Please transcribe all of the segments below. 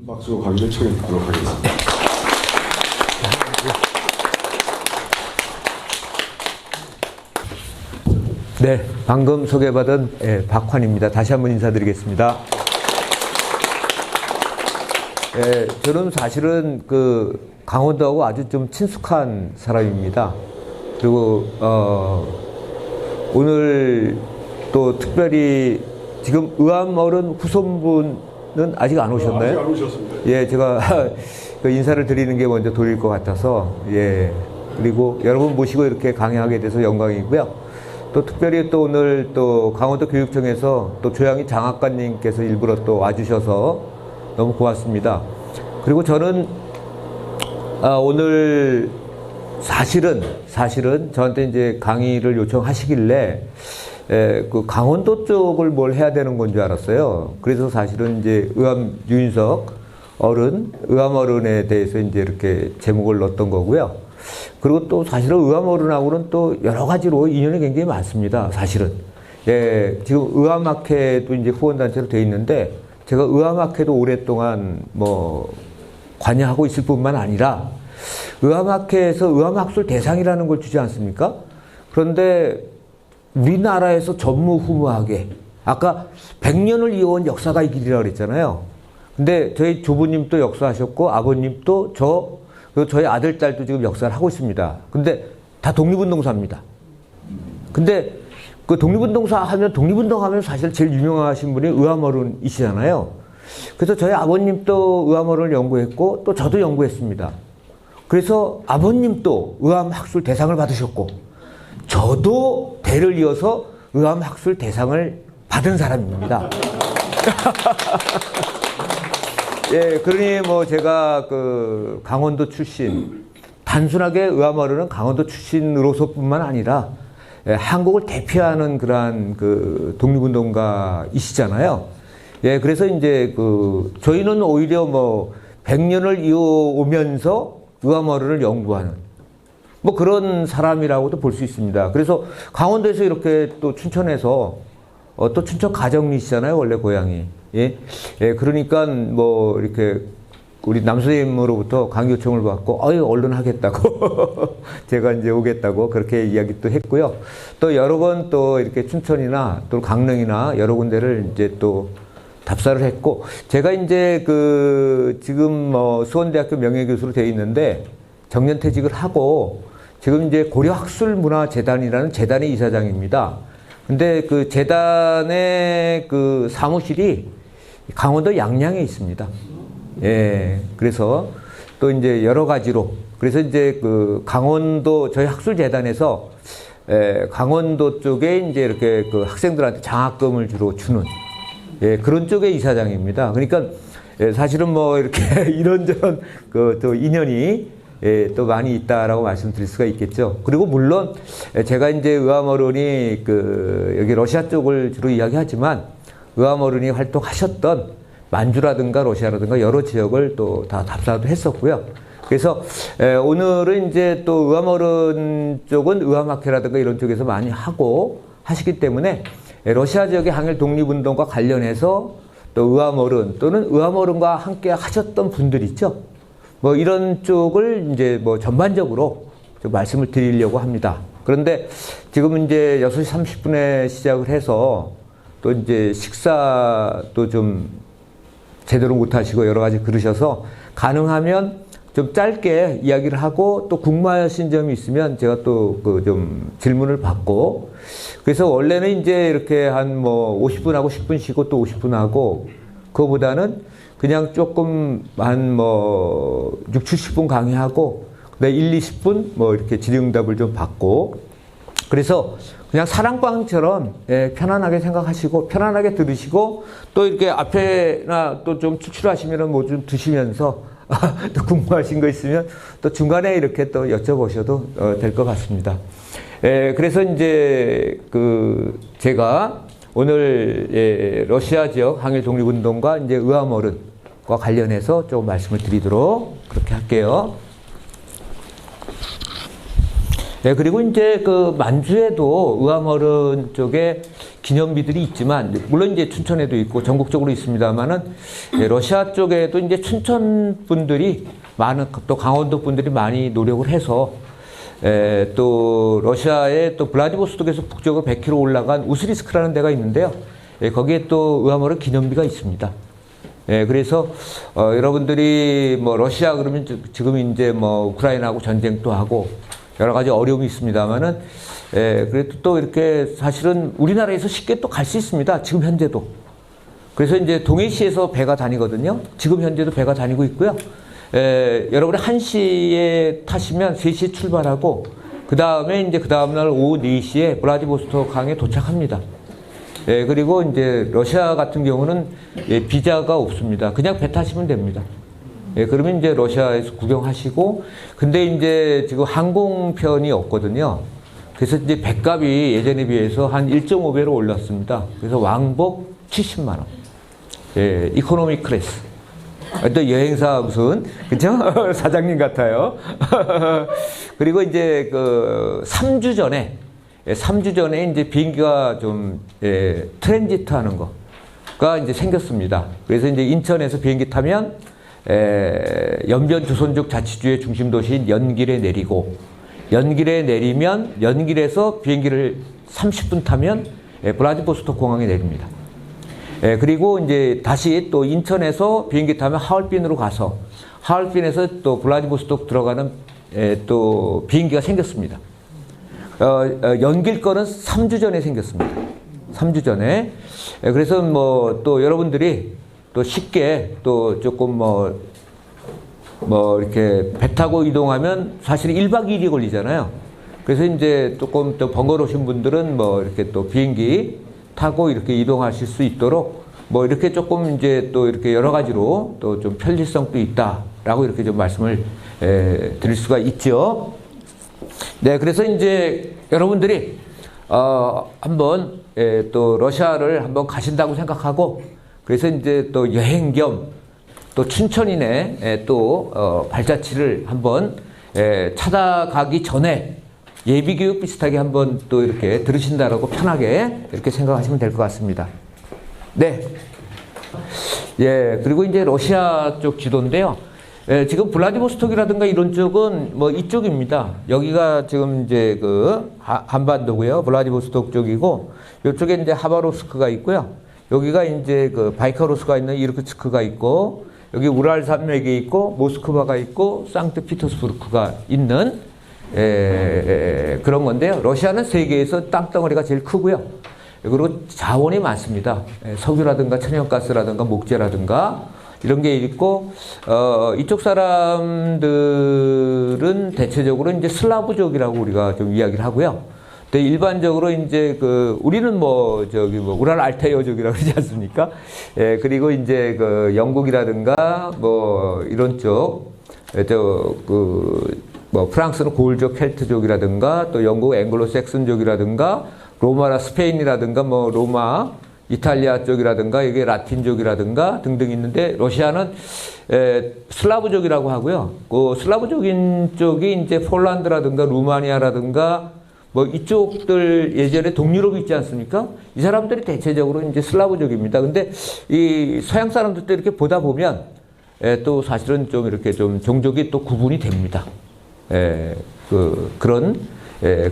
박수로 강의를 청해드리도록 하겠습니다. 네, 방금 소개받은 박환입니다. 다시 한번 인사드리겠습니다. 저는 사실은 강원도하고 아주 좀 친숙한 사람입니다. 그리고 오늘 또 특별히 지금 의암어른 후손분은 아직 안 오셨나요? 아직 안 오셨습니다. 예, 제가 인사를 드리는 게 먼저 도리일 것 같아서, 예. 그리고 여러분 모시고 이렇게 강의하게 돼서 영광이고요. 또 특별히 또 오늘 또 강원도 교육청에서 또 조양희 장학관님께서 일부러 또 와주셔서 너무 고맙습니다. 그리고 저는 오늘 사실은 저한테 이제 강의를 요청하시길래 그 강원도 쪽을 뭘 해야 되는 건 줄 알았어요. 그래서 사실은 이제 의암 유인석 의암 어른에 대해서 이제 이렇게 제목을 넣었던 거고요. 그리고 또 사실은 의암 어른하고는 또 여러 가지로 인연이 굉장히 많습니다. 사실은. 예, 지금 의암학회도 이제 후원단체로 되어 있는데 제가 의암학회도 오랫동안 관여하고 있을 뿐만 아니라 의암학회에서 의암학술 대상이라는 걸 주지 않습니까? 그런데 우리나라에서 전무후무하게 아까 100년을 이어온 역사가 이 길이라고 그랬잖아요. 근데 저희 조부님도 역사하셨고 아버님도 그리고 저희 아들, 딸도 지금 역사를 하고 있습니다. 근데 다 독립운동사입니다. 근데 그 독립운동하면 사실 제일 유명하신 분이 의암어른이시잖아요. 그래서 저희 아버님도 의암어른을 연구했고 또 저도 연구했습니다. 그래서 아버님도 의암학술 대상을 받으셨고 저도 대를 이어서 의암학술 대상을 받은 사람입니다. 예, 그러니 제가 강원도 출신, 단순하게 의암어른은 강원도 출신으로서뿐만 아니라 한국을 대표하는 그러한 독립운동가이시잖아요. 예, 그래서 이제 저희는 오히려 100년을 이어오면서 의암어른을 연구하는 그런 사람이라고도 볼 수 있습니다. 그래서 강원도에서 이렇게 또 춘천에서 또 춘천 가정리시잖아요, 원래 고향이. 예, 그러니까 이렇게 우리 남선생님으로부터 강의 요청을 받고 얼른 하겠다고 제가 이제 오겠다고 그렇게 이야기도 했고요. 또 여러 번 또 이렇게 춘천이나 또 강릉이나 여러 군데를 이제 또 답사를 했고 제가 이제 지금 수원대학교 명예교수로 되어 있는데 정년퇴직을 하고 지금 이제 고려학술문화재단이라는 재단의 이사장입니다. 근데 그 재단의 사무실이 강원도 양양에 있습니다. 예, 그래서 또 이제 여러 가지로 그래서 이제 강원도 저희 학술재단에서 강원도 쪽에 이제 이렇게 학생들한테 장학금을 주로 주는 그런 쪽의 이사장입니다. 그러니까 사실은 이렇게 이런저런 또 인연이 또 많이 있다라고 말씀드릴 수가 있겠죠. 그리고 물론 제가 이제 의암어른이 여기 러시아 쪽을 주로 이야기하지만 의암어른이 활동하셨던 만주라든가 러시아라든가 여러 지역을 또 다 답사도 했었고요. 그래서 오늘은 이제 또 의암어른 쪽은 의암학회라든가 이런 쪽에서 많이 하시기 때문에 러시아 지역의 항일 독립운동과 관련해서 또 의암어른 또는 의암어른과 함께 하셨던 분들 있죠. 이런 쪽을 이제 전반적으로 좀 말씀을 드리려고 합니다. 그런데 지금 이제 6시 30분에 시작을 해서 또 이제 식사도 좀 제대로 못 하시고 여러 가지 그러셔서 가능하면 좀 짧게 이야기를 하고 또 궁금하신 점이 있으면 제가 또 좀 질문을 받고 그래서 원래는 이제 이렇게 한 50분 하고 10분 쉬고 또 50분 하고 그거보다는 그냥 조금 한 6, 70분 강의하고 그다음에 1, 20분 이렇게 질의응답을 좀 받고 그래서 그냥 사랑방처럼 편안하게 생각하시고 편안하게 들으시고 또 이렇게 앞에나 또 좀 추출하시면은 좀 드시면서 또 궁금하신 거 있으면 또 중간에 이렇게 또 여쭤보셔도 될 것 같습니다. 그래서 이제 제가 오늘 러시아 지역 항일 독립운동과 이제 의암어른과 관련해서 조금 말씀을 드리도록 그렇게 할게요. 그리고 이제 만주에도 의암어른 쪽에 기념비들이 있지만, 물론 이제 춘천에도 있고 전국적으로 있습니다만은, 러시아 쪽에도 이제 춘천 분들이 많은, 또 강원도 분들이 많이 노력을 해서, 또 러시아의 또 블라디보스톡에서 북쪽으로 100km 올라간 우스리스크라는 데가 있는데요. 거기에 또 의아모르 기념비가 있습니다. 그래서 여러분들이 뭐 러시아 그러면 지금 이제 뭐 우크라이나하고 전쟁도 하고 여러 가지 어려움이 있습니다만은, 그래도 또 이렇게 사실은 우리나라에서 쉽게 또 갈 수 있습니다. 지금 현재도. 그래서 이제 동해시에서 배가 다니거든요. 지금 현재도 배가 다니고 있고요. 여러분이 1시에 타시면 3시에 출발하고, 그 다음에 이제 그 다음날 오후 4시에 블라디보스토크 항에 도착합니다. 그리고 이제 러시아 같은 경우는 비자가 없습니다. 그냥 배 타시면 됩니다. 그러면 이제 러시아에서 구경하시고, 근데 이제 지금 항공편이 없거든요. 그래서 이제 배값이 예전에 비해서 한 1.5배로 올랐습니다. 그래서 왕복 70만 원. 이코노미 클래스. 또 여행사 무슨, 그쵸? 사장님 같아요. 그리고 이제 그 3주 전에 이제 비행기가 좀, 트랜지트 하는 거가 이제 생겼습니다. 그래서 이제 인천에서 비행기 타면, 연변 조선족 자치주의 중심 도시인 연길에 내리고, 연길에 내리면, 연길에서 비행기를 30분 타면, 블라디보스토크 공항에 내립니다. 그리고 이제 다시 또 인천에서 비행기 타면 하얼빈으로 가서, 하얼빈에서 또 블라디보스토크 들어가는, 또 비행기가 생겼습니다. 연길 거는 3주 전에 생겼습니다. 3주 전에. 그래서 뭐 또 여러분들이 또 쉽게 또 조금 뭐 이렇게 배 타고 이동하면 사실 1박 2일이 걸리잖아요. 그래서 이제 조금 더 번거로우신 분들은 뭐 이렇게 또 비행기 타고 이렇게 이동하실 수 있도록 뭐 이렇게 조금 이제 또 이렇게 여러 가지로 또 좀 편리성도 있다라고 이렇게 좀 말씀을 드릴 수가 있죠. 네, 그래서 이제 여러분들이 한번 또 러시아를 한번 가신다고 생각하고, 그래서 이제 또 여행 겸 또 춘천인의 또 발자취를 한번 찾아가기 전에 예비 교육 비슷하게 한번 또 이렇게 들으신다라고 편하게 이렇게 생각하시면 될 것 같습니다. 네. 그리고 이제 러시아 쪽 지도인데요. 지금 블라디보스톡이라든가 이런 쪽은 뭐 이쪽입니다. 여기가 지금 이제 그 한반도고요. 블라디보스톡 쪽이고, 이쪽에 이제 하바롭스크가 있고요. 여기가 이제 그 바이카로스가 있는 이르크츠크가 있고, 여기 우랄 산맥이 있고, 모스크바가 있고, 상트피터스부르크가 있는 그런 건데요. 러시아는 세계에서 땅덩어리가 제일 크고요. 그리고 자원이 많습니다. 석유라든가 천연가스라든가 목재라든가 이런 게 있고, 이쪽 사람들은 대체적으로 이제 슬라브족이라고 우리가 좀 이야기를 하고요. 근데 일반적으로 이제 우리는 우랄 알타이어족이라고 그러지 않습니까? 그리고 이제 영국이라든가 이런 쪽, 프랑스는 고울족 켈트족이라든가 또 영국 앵글로 섹슨족이라든가 로마나 스페인이라든가 로마, 이탈리아 쪽이라든가 이게 라틴족이라든가 등등 있는데, 러시아는 슬라브족이라고 하고요. 그 슬라브족인 쪽이 이제 폴란드라든가 루마니아라든가 이쪽들 예전에 동유럽 있지 않습니까? 이 사람들이 대체적으로 이제 슬라브족입니다. 근데 이 서양 사람들도 이렇게 보다 보면 또 사실은 좀 이렇게 좀 종족이 또 구분이 됩니다.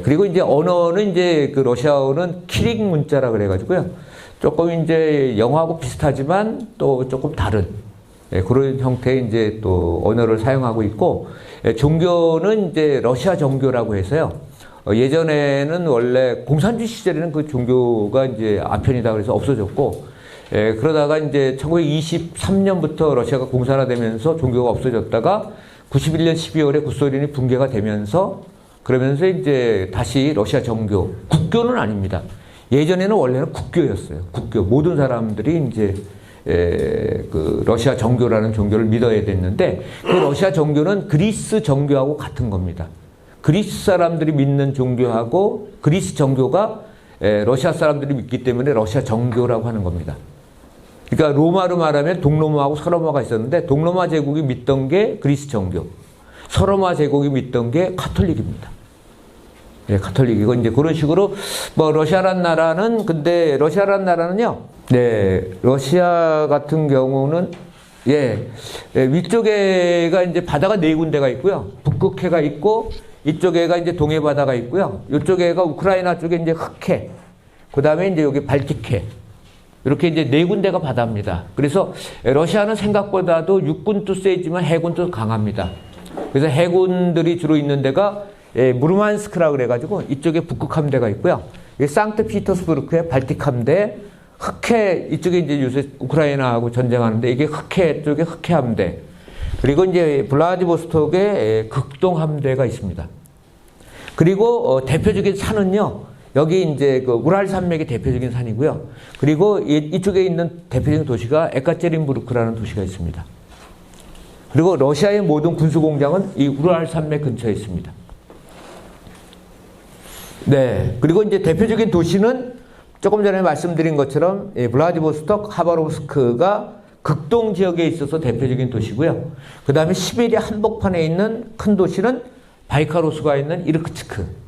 그리고 이제 언어는 이제 그 러시아어는 키릭 문자라 그래가지고요. 조금 이제 영어하고 비슷하지만 또 조금 다른 그런 형태의 이제 또 언어를 사용하고 있고, 종교는 이제 러시아 정교라고 해서요. 예전에는 원래 공산주의 시절에는 그 종교가 이제 아편이다 그래서 없어졌고, 그러다가 이제 1923년부터 러시아가 공산화되면서 종교가 없어졌다가 91년 12월에 구소련이 붕괴가 되면서, 그러면서 이제 다시 러시아 정교, 국교는 아닙니다. 예전에는 원래는 국교였어요. 국교. 모든 사람들이 이제 그 러시아 정교라는 종교를 믿어야 됐는데, 그 러시아 정교는 그리스 정교하고 같은 겁니다. 그리스 사람들이 믿는 종교하고 그리스 정교가 러시아 사람들이 믿기 때문에 러시아 정교라고 하는 겁니다. 그러니까 로마로 말하면 동로마하고 서로마가 있었는데, 동로마 제국이 믿던 게 그리스 정교, 서로마 제국이 믿던 게 카톨릭입니다. 예, 가톨릭이고 이제 그런 식으로 뭐 러시아란 나라는 근데 러시아란 나라는요. 네, 러시아 같은 경우는 위쪽에가 이제 바다가 네 군데가 있고요. 북극해가 있고 이쪽에가 이제 동해 바다가 있고요. 이쪽에가 우크라이나 쪽에 이제 흑해. 그다음에 이제 여기 발틱해. 이렇게 이제 네 군데가 바다입니다. 그래서 러시아는 생각보다도 육군도 세지만 해군도 강합니다. 그래서 해군들이 주로 있는 데가 무르만스크라 그래가지고 이쪽에 북극 함대가 있고요. 상트피터스부르크의 발틱 함대, 흑해 이쪽에 이제 요새 우크라이나하고 전쟁하는데 이게 흑해 쪽에 흑해 함대, 그리고 이제 블라디보스톡에 극동 함대가 있습니다. 그리고 대표적인 산은요. 여기 이제 그 우랄 산맥이 대표적인 산이고요. 그리고 이쪽에 있는 대표적인 도시가 에카체린부르크라는 도시가 있습니다. 그리고 러시아의 모든 군수 공장은 이 우랄 산맥 근처에 있습니다. 네. 그리고 이제 대표적인 도시는 조금 전에 말씀드린 것처럼 블라디보스톡, 하바롭스크가 극동 지역에 있어서 대표적인 도시고요. 그 다음에 시베리아 한복판에 있는 큰 도시는 바이카로스가 있는 이르크츠크.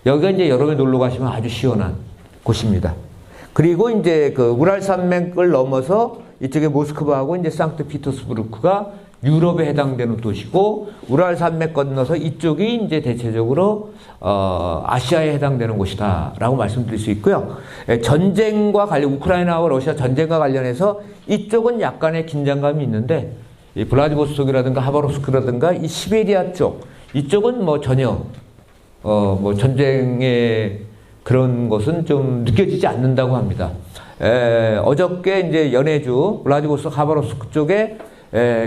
여기가 이제 여름에 놀러 가시면 아주 시원한 곳입니다. 그리고 이제 그 우랄 산맥을 넘어서 이쪽에 모스크바하고 이제 상트피터스부르크가 유럽에 해당되는 도시고, 우랄 산맥 건너서 이쪽이 이제 대체적으로 아시아에 해당되는 곳이다라고 말씀드릴 수 있고요. 전쟁과 관련, 우크라이나와 러시아 전쟁과 관련해서 이쪽은 약간의 긴장감이 있는데, 이 블라디보스톡이라든가 하바롭스크라든가 이 시베리아 쪽 이쪽은 뭐 전혀 뭐 전쟁의 그런 것은 좀 느껴지지 않는다고 합니다. 어저께 이제 연해주 블라디보스톡 하바롭스크 쪽에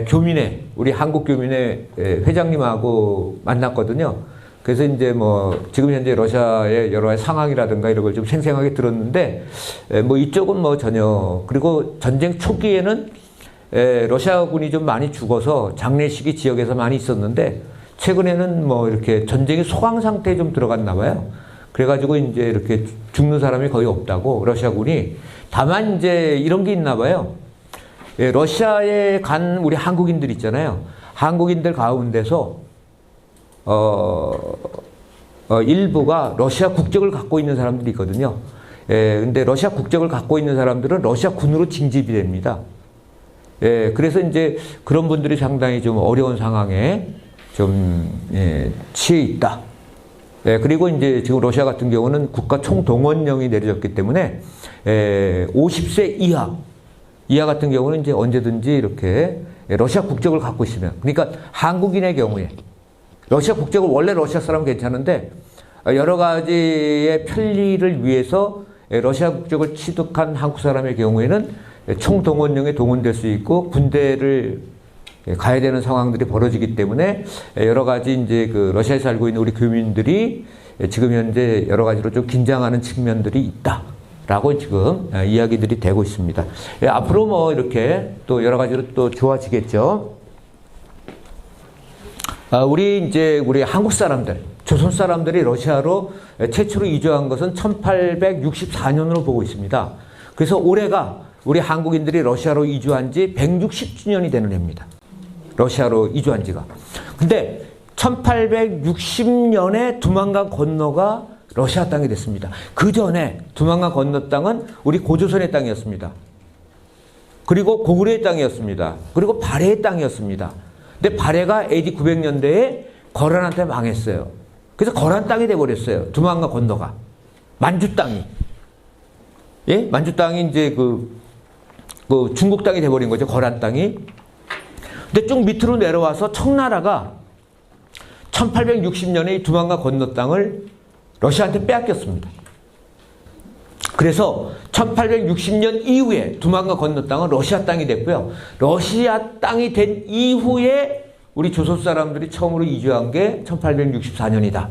교민회, 우리 한국 교민회 회장님하고 만났거든요. 그래서 이제 뭐 지금 현재 러시아의 여러 가지 상황이라든가 이런 걸 좀 생생하게 들었는데, 뭐 이쪽은 뭐 전혀, 그리고 전쟁 초기에는 러시아군이 좀 많이 죽어서 장례식이 지역에서 많이 있었는데, 최근에는 뭐 이렇게 전쟁의 소강 상태에 좀 들어갔나 봐요. 그래가지고 이제 이렇게 죽는 사람이 거의 없다고, 러시아군이. 다만 이제 이런 게 있나 봐요. 러시아에 간 우리 한국인들 있잖아요. 한국인들 가운데서 일부가 러시아 국적을 갖고 있는 사람들이 있거든요. 근데 러시아 국적을 갖고 있는 사람들은 러시아 군으로 징집이 됩니다. 그래서 이제 그런 분들이 상당히 좀 어려운 상황에 좀 취해 있다. 그리고 이제 지금 러시아 같은 경우는 국가 총동원령이 내려졌기 때문에 50세 이하 같은 경우는 이제 언제든지 이렇게 러시아 국적을 갖고 있으면, 그러니까 한국인의 경우에 러시아 국적을, 원래 러시아 사람은 괜찮은데 여러 가지의 편리를 위해서 러시아 국적을 취득한 한국 사람의 경우에는 총동원령에 동원될 수 있고 군대를 가야 되는 상황들이 벌어지기 때문에 여러 가지 이제 그 러시아에 살고 있는 우리 교민들이 지금 현재 여러 가지로 좀 긴장하는 측면들이 있다라고 지금 이야기들이 되고 있습니다. 앞으로 뭐 이렇게 또 여러 가지로 또 좋아지겠죠. 우리 한국 사람들, 조선 사람들이 러시아로 최초로 이주한 것은 1864년으로 보고 있습니다. 그래서 올해가 우리 한국인들이 러시아로 이주한 지 160주년이 되는 해입니다. 러시아로 이주한 지가. 근데 1860년에 두만강 건너가 러시아 땅이 됐습니다. 그 전에 두만강 건너 땅은 우리 고조선의 땅이었습니다. 그리고 고구려의 땅이었습니다. 그리고 발해의 땅이었습니다. 근데 발해가 AD 900년대에 거란한테 망했어요. 그래서 거란 땅이 돼버렸어요. 두만강 건너가. 만주 땅이. 예? 만주 땅이 이제 그 중국 땅이 돼버린 거죠. 거란 땅이. 근데 쭉 밑으로 내려와서 청나라가 1860년에 이 두만강 건너 땅을 러시아한테 빼앗겼습니다. 그래서 1860년 이후에 두만강 건너 땅은 러시아 땅이 됐고요. 러시아 땅이 된 이후에 우리 조선 사람들이 처음으로 이주한 게 1864년이다.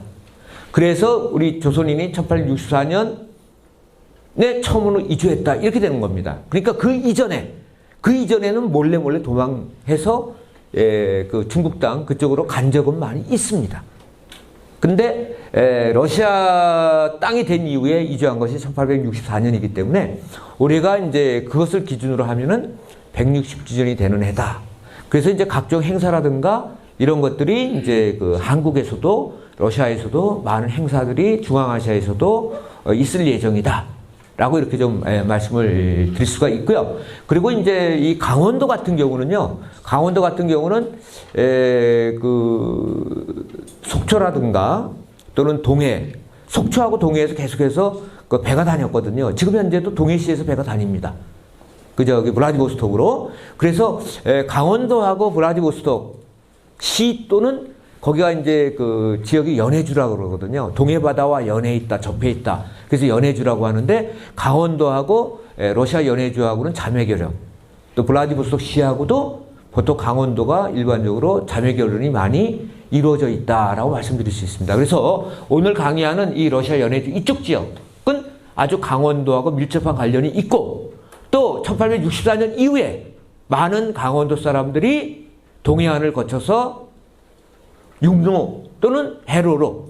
그래서 우리 조선인이 1864년에 처음으로 이주했다. 이렇게 되는 겁니다. 그러니까 그 이전에는 몰래 도망해서 그 중국 땅 그쪽으로 간 적은 많이 있습니다. 근데 러시아 땅이 된 이후에 이주한 것이 1864년이기 때문에 우리가 이제 그것을 기준으로 하면은 160주년이 되는 해다. 그래서 이제 각종 행사라든가 이런 것들이 이제 그 한국에서도 러시아에서도 많은 행사들이 중앙아시아에서도 있을 예정이다. 라고 이렇게 좀 말씀을 드릴 수가 있고요. 그리고 이제 이 강원도 같은 경우는요, 강원도 같은 경우는 그 속초라든가 또는 동해, 속초하고 동해에서 계속해서 그 배가 다녔거든요. 지금 현재도 동해시에서 배가 다닙니다. 그 저기 블라디보스톡으로. 그래서 강원도하고 블라디보스톡 시 또는 거기가 이제 그 지역이 연해주라고 그러거든요. 동해바다와 연해에 있다, 접해 있다. 그래서 연해주라고 하는데 강원도하고 러시아 연해주하고는 자매결연. 또 블라디보스톡 시하고도 보통 강원도가 일반적으로 자매결연이 많이 이루어져 있다라고 말씀드릴 수 있습니다. 그래서 오늘 강의하는 이 러시아 연해주 이쪽 지역은 아주 강원도하고 밀접한 관련이 있고 또 1864년 이후에 많은 강원도 사람들이 동해안을 거쳐서 육로 또는 해로로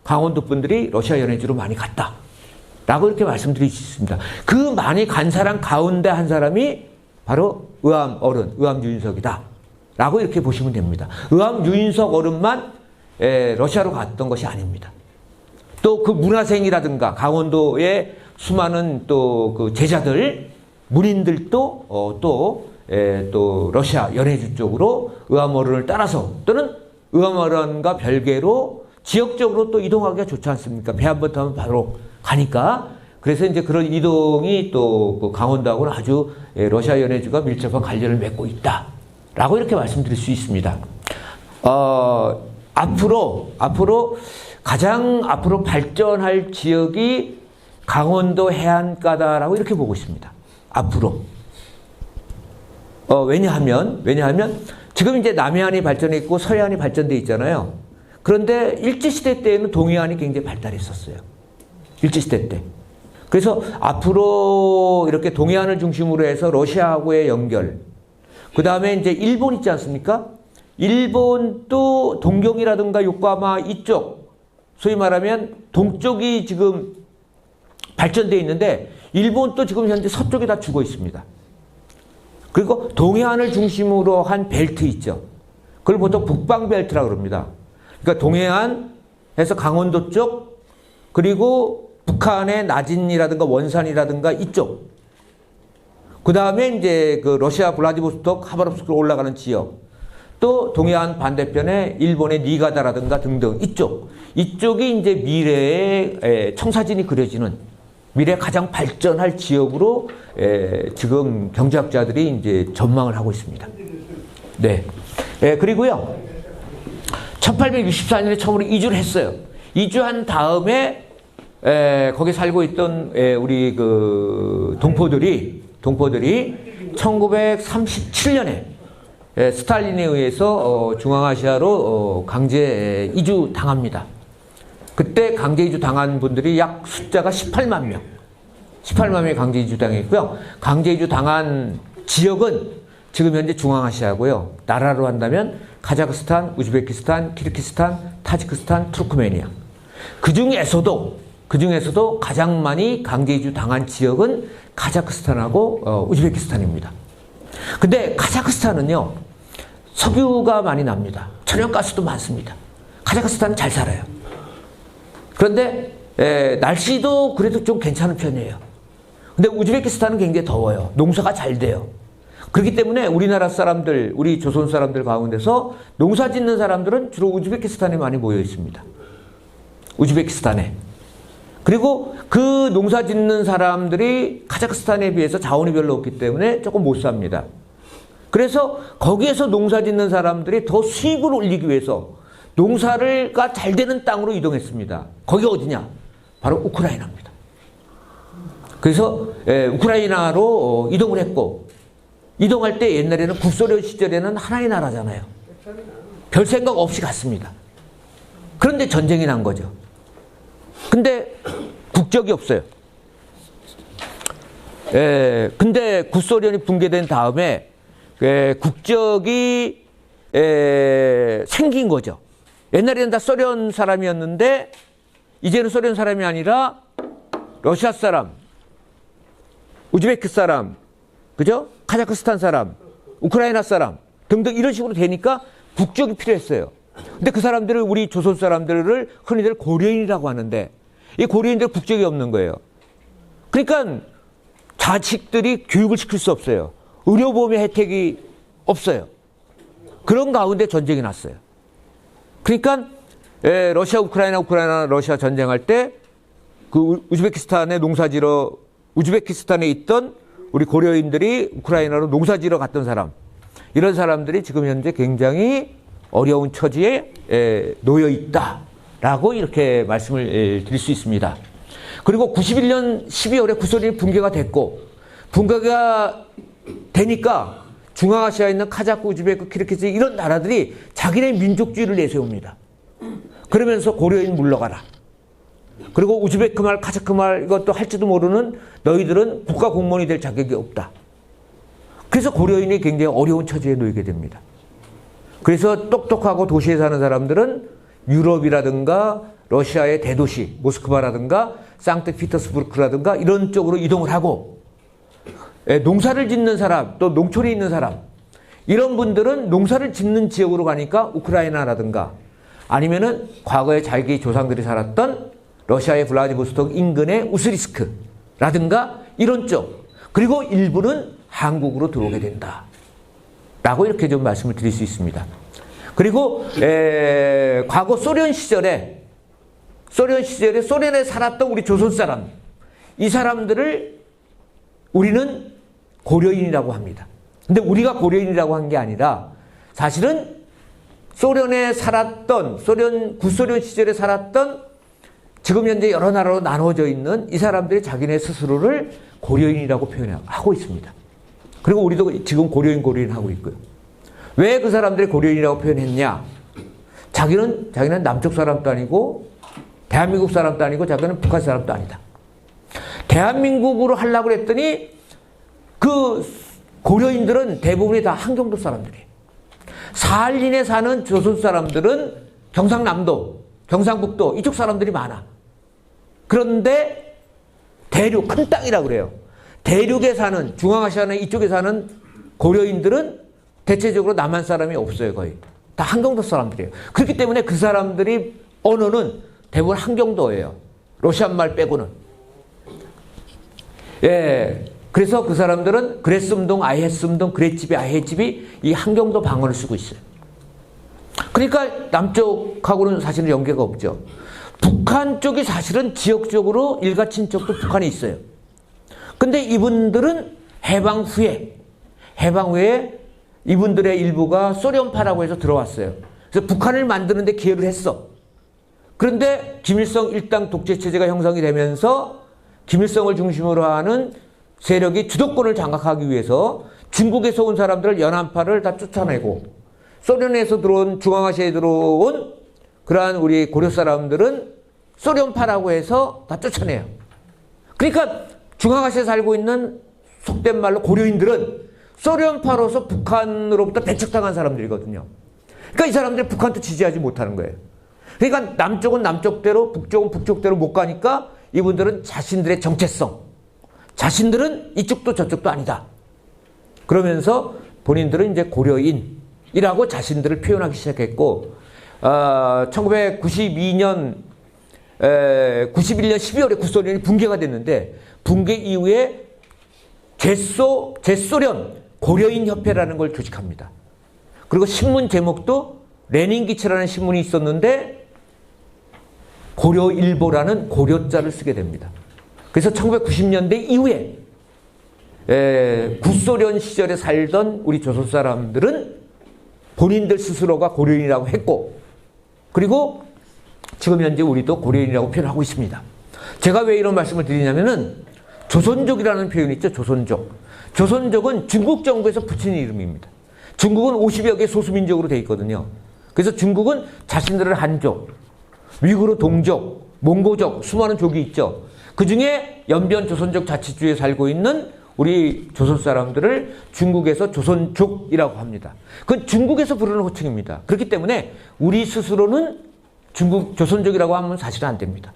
강원도 분들이 러시아 연해주로 많이 갔다. 라고 이렇게 말씀드릴 수 있습니다. 그 많이 간 사람 가운데 한 사람이 바로 의암 어른, 의암 유인석이다. 라고 이렇게 보시면 됩니다. 의암 유인석 어른만 러시아로 갔던 것이 아닙니다. 또 그 문화생이라든가 강원도의 수많은 또 그 제자들, 문인들도 또 러시아 연해주 쪽으로 의암 어른을 따라서 또는 의암 어른과 별개로 지역적으로 또 이동하기가 좋지 않습니까? 배 한 번 타면 바로 가니까. 그래서 이제 그런 이동이 또 그 강원도하고는 아주 러시아 연해주가 밀접한 관련을 맺고 있다. 라고 이렇게 말씀드릴 수 있습니다. 앞으로 가장 앞으로 발전할 지역이 강원도 해안가다라고 이렇게 보고 있습니다. 앞으로. 왜냐하면 지금 이제 남해안이 발전했고 서해안이 발전돼 있잖아요. 그런데 일제시대 때에는 동해안이 굉장히 발달했었어요. 일제시대 때. 그래서 앞으로 이렇게 동해안을 중심으로 해서 러시아하고의 연결. 그 다음에 이제 일본 있지 않습니까? 일본도 동경이라든가 요코하마 이쪽, 소위 말하면 동쪽이 지금 발전돼 있는데 일본도 지금 현재 서쪽이 다 죽어 있습니다. 그리고 동해안을 중심으로 한 벨트 있죠. 그걸 보통 북방벨트라고 그럽니다. 그러니까 동해안에서 강원도 쪽, 그리고 북한의 나진이라든가 원산이라든가 이쪽. 그 다음에 이제 그 러시아 블라디보스톡, 하바롭스크로 올라가는 지역. 또 동해안 반대편에 일본의 니가다라든가 등등 이쪽이 이제 미래의 청사진이 그려지는 미래 가장 발전할 지역으로 지금 경제학자들이 이제 전망을 하고 있습니다. 네. 그리고요. 1864년에 처음으로 이주를 했어요. 이주한 다음에 거기 살고 있던 우리 그 동포들이 1937년에 스탈린에 의해서 중앙아시아로 강제 이주 당합니다. 그때 강제 이주 당한 분들이 약 숫자가 18만 명. 18만 명이 강제 이주 당했고요. 강제 이주 당한 지역은 지금 현재 중앙아시아고요. 나라로 한다면 카자흐스탄, 우즈베키스탄, 키르기스탄, 타지크스탄, 투르크메니아. 그 중에서도 가장 많이 강제 이주 당한 지역은 카자흐스탄하고 우즈베키스탄입니다. 근데 카자흐스탄은요, 석유가 많이 납니다. 천연가스도 많습니다. 카자흐스탄은 잘 살아요. 그런데 날씨도 그래도 좀 괜찮은 편이에요. 근데 우즈베키스탄은 굉장히 더워요. 농사가 잘 돼요. 그렇기 때문에 우리나라 사람들, 우리 조선 사람들 가운데서 농사 짓는 사람들은 주로 우즈베키스탄에 많이 모여 있습니다. 우즈베키스탄에. 그리고 그 농사 짓는 사람들이 카자흐스탄에 비해서 자원이 별로 없기 때문에 조금 못 삽니다. 그래서 거기에서 농사 짓는 사람들이 더 수입을 올리기 위해서 농사가 잘 되는 땅으로 이동했습니다. 거기 어디냐? 바로 우크라이나입니다. 그래서 우크라이나로 이동을 했고, 이동할 때 옛날에는 구소련 시절에는 하나의 나라잖아요. 별 생각 없이 갔습니다. 그런데 전쟁이 난 거죠. 근데 국적이 없어요. 근데 구소련이 붕괴된 다음에 국적이 생긴 거죠. 옛날에는 다 소련 사람이었는데 이제는 소련 사람이 아니라 러시아 사람, 우즈베크 사람, 그죠? 카자흐스탄 사람, 우크라이나 사람 등등 이런 식으로 되니까 국적이 필요했어요. 근데 그 사람들을, 우리 조선 사람들을 흔히들 고려인이라고 하는데, 이 고려인들 국적이 없는 거예요. 그러니까 자식들이 교육을 시킬 수 없어요. 의료보험의 혜택이 없어요. 그런 가운데 전쟁이 났어요. 그러니까 러시아, 우크라이나, 러시아 전쟁할 때 그 우즈베키스탄에 농사지러, 우즈베키스탄에 있던 우리 고려인들이 우크라이나로 농사지러 갔던 사람, 이런 사람들이 지금 현재 굉장히 어려운 처지에 놓여 있다라고 이렇게 말씀을 드릴 수 있습니다. 그리고 91년 12월에 구소련이 붕괴가 됐고, 붕괴가 되니까 중앙아시아에 있는 카자흐, 우즈베크, 키르기즈 이런 나라들이 자기네 민족주의를 내세웁니다. 그러면서 고려인 물러가라. 그리고 우즈베크 말, 카자흐 말 이것도 할지도 모르는 너희들은 국가 공무원이 될 자격이 없다. 그래서 고려인이 굉장히 어려운 처지에 놓이게 됩니다. 그래서 똑똑하고 도시에 사는 사람들은 유럽이라든가 러시아의 대도시 모스크바라든가 상트피터스부르크라든가 이런 쪽으로 이동을 하고, 농사를 짓는 사람, 또 농촌에 있는 사람, 이런 분들은 농사를 짓는 지역으로 가니까 우크라이나라든가 아니면은 과거에 자기 조상들이 살았던 러시아의 블라디보스토크 인근의 우스리스크라든가 이런 쪽, 그리고 일부는 한국으로 들어오게 된다 라고 이렇게 좀 말씀을 드릴 수 있습니다. 그리고 과거 소련 시절에 소련에 살았던 우리 조선 사람, 이 사람들을 우리는 고려인이라고 합니다. 근데 우리가 고려인이라고 한 게 아니라 사실은 소련에 살았던, 구소련 시절에 살았던 지금 현재 여러 나라로 나눠져 있는 이 사람들이 자기네 스스로를 고려인이라고 표현하고 있습니다. 그리고 우리도 지금 고려인 하고 있고요. 왜 그 사람들이 고려인이라고 표현했냐? 자기는 남쪽 사람도 아니고 대한민국 사람도 아니고 자기는 북한 사람도 아니다. 대한민국으로 하려고 했더니 그 고려인들은 대부분이 다 한경도 사람들이에요. 사할린에 사는 조선 사람들은 경상남도, 경상북도 이쪽 사람들이 많아. 그런데 대륙, 큰 땅이라고 그래요. 대륙에 사는, 중앙아시아나 이쪽에 사는 고려인들은 대체적으로 남한 사람이 없어요. 거의 다 한경도 사람들이에요. 그렇기 때문에 그 사람들이 언어는 대부분 한경도예요. 러시안 말 빼고는. 그래서 그 사람들은 그레스음동, 아이헤스음동, 그레집이, 아이헤집이 이 한경도 방언을 쓰고 있어요. 그러니까 남쪽하고는 사실은 연계가 없죠. 북한 쪽이 사실은 지역적으로 일가친척도 북한에 있어요. 근데 이분들은 해방 후에 이분들의 일부가 소련파라고 해서 들어왔어요. 그래서 북한을 만드는데 기여를 했어. 그런데 김일성 일당 독재체제가 형성이 되면서 김일성을 중심으로 하는 세력이 주도권을 장악하기 위해서 중국에서 온 사람들을 연안파를 다 쫓아내고, 소련에서 들어온, 중앙아시아에 들어온 그러한 우리 고려 사람들은 소련파라고 해서 다 쫓아내요. 그러니까 중앙아시아에 살고 있는 속된 말로 고려인들은 소련파로서 북한으로부터 배척당한 사람들이거든요. 그러니까 이 사람들이 북한도 지지하지 못하는 거예요. 그러니까 남쪽은 남쪽대로, 북쪽은 북쪽대로 못 가니까 이분들은 자신들의 정체성, 자신들은 이쪽도 저쪽도 아니다. 그러면서 본인들은 이제 고려인이라고 자신들을 표현하기 시작했고, 1991년 12월에 구소련이 붕괴가 됐는데, 붕괴 이후에 제소련 고려인 협회라는 걸 조직합니다. 그리고 신문 제목도 레닌기치라는 신문이 있었는데 고려일보라는 고려자를 쓰게 됩니다. 그래서 1990년대 이후에 구소련 시절에 살던 우리 조선 사람들은 본인들 스스로가 고려인이라고 했고, 그리고 지금 현재 우리도 고려인이라고 표현하고 있습니다. 제가 왜 이런 말씀을 드리냐면은 조선족이라는 표현이 있죠. 조선족은 중국 정부에서 붙인 이름입니다. 중국은 50여 개 소수민족으로 되어 있거든요. 그래서 중국은 자신들을 한족, 위구르 동족, 몽고족, 수많은 족이 있죠. 그 중에 연변 조선족 자치주에 살고 있는 우리 조선 사람들을 중국에서 조선족이라고 합니다. 그건 중국에서 부르는 호칭입니다. 그렇기 때문에 우리 스스로는 조선족이라고 하면 사실은 안 됩니다.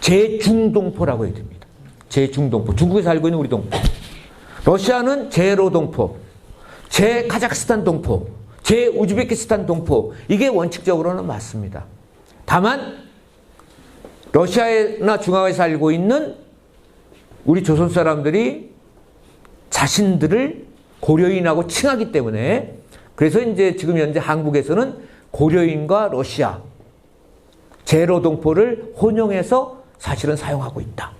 제중동포라고 해야 됩니다. 제중동포. 중국에 살고 있는 우리 동포. 러시아는 제로동포, 제카자흐스탄 동포, 제 우즈베키스탄 동포, 이게 원칙적으로는 맞습니다. 다만 러시아나 중앙에 살고 있는 우리 조선 사람들이 자신들을 고려인하고 칭하기 때문에, 그래서 이제 지금 현재 한국에서는 고려인과 러시아 제로동포를 혼용해서 사실은 사용하고 있다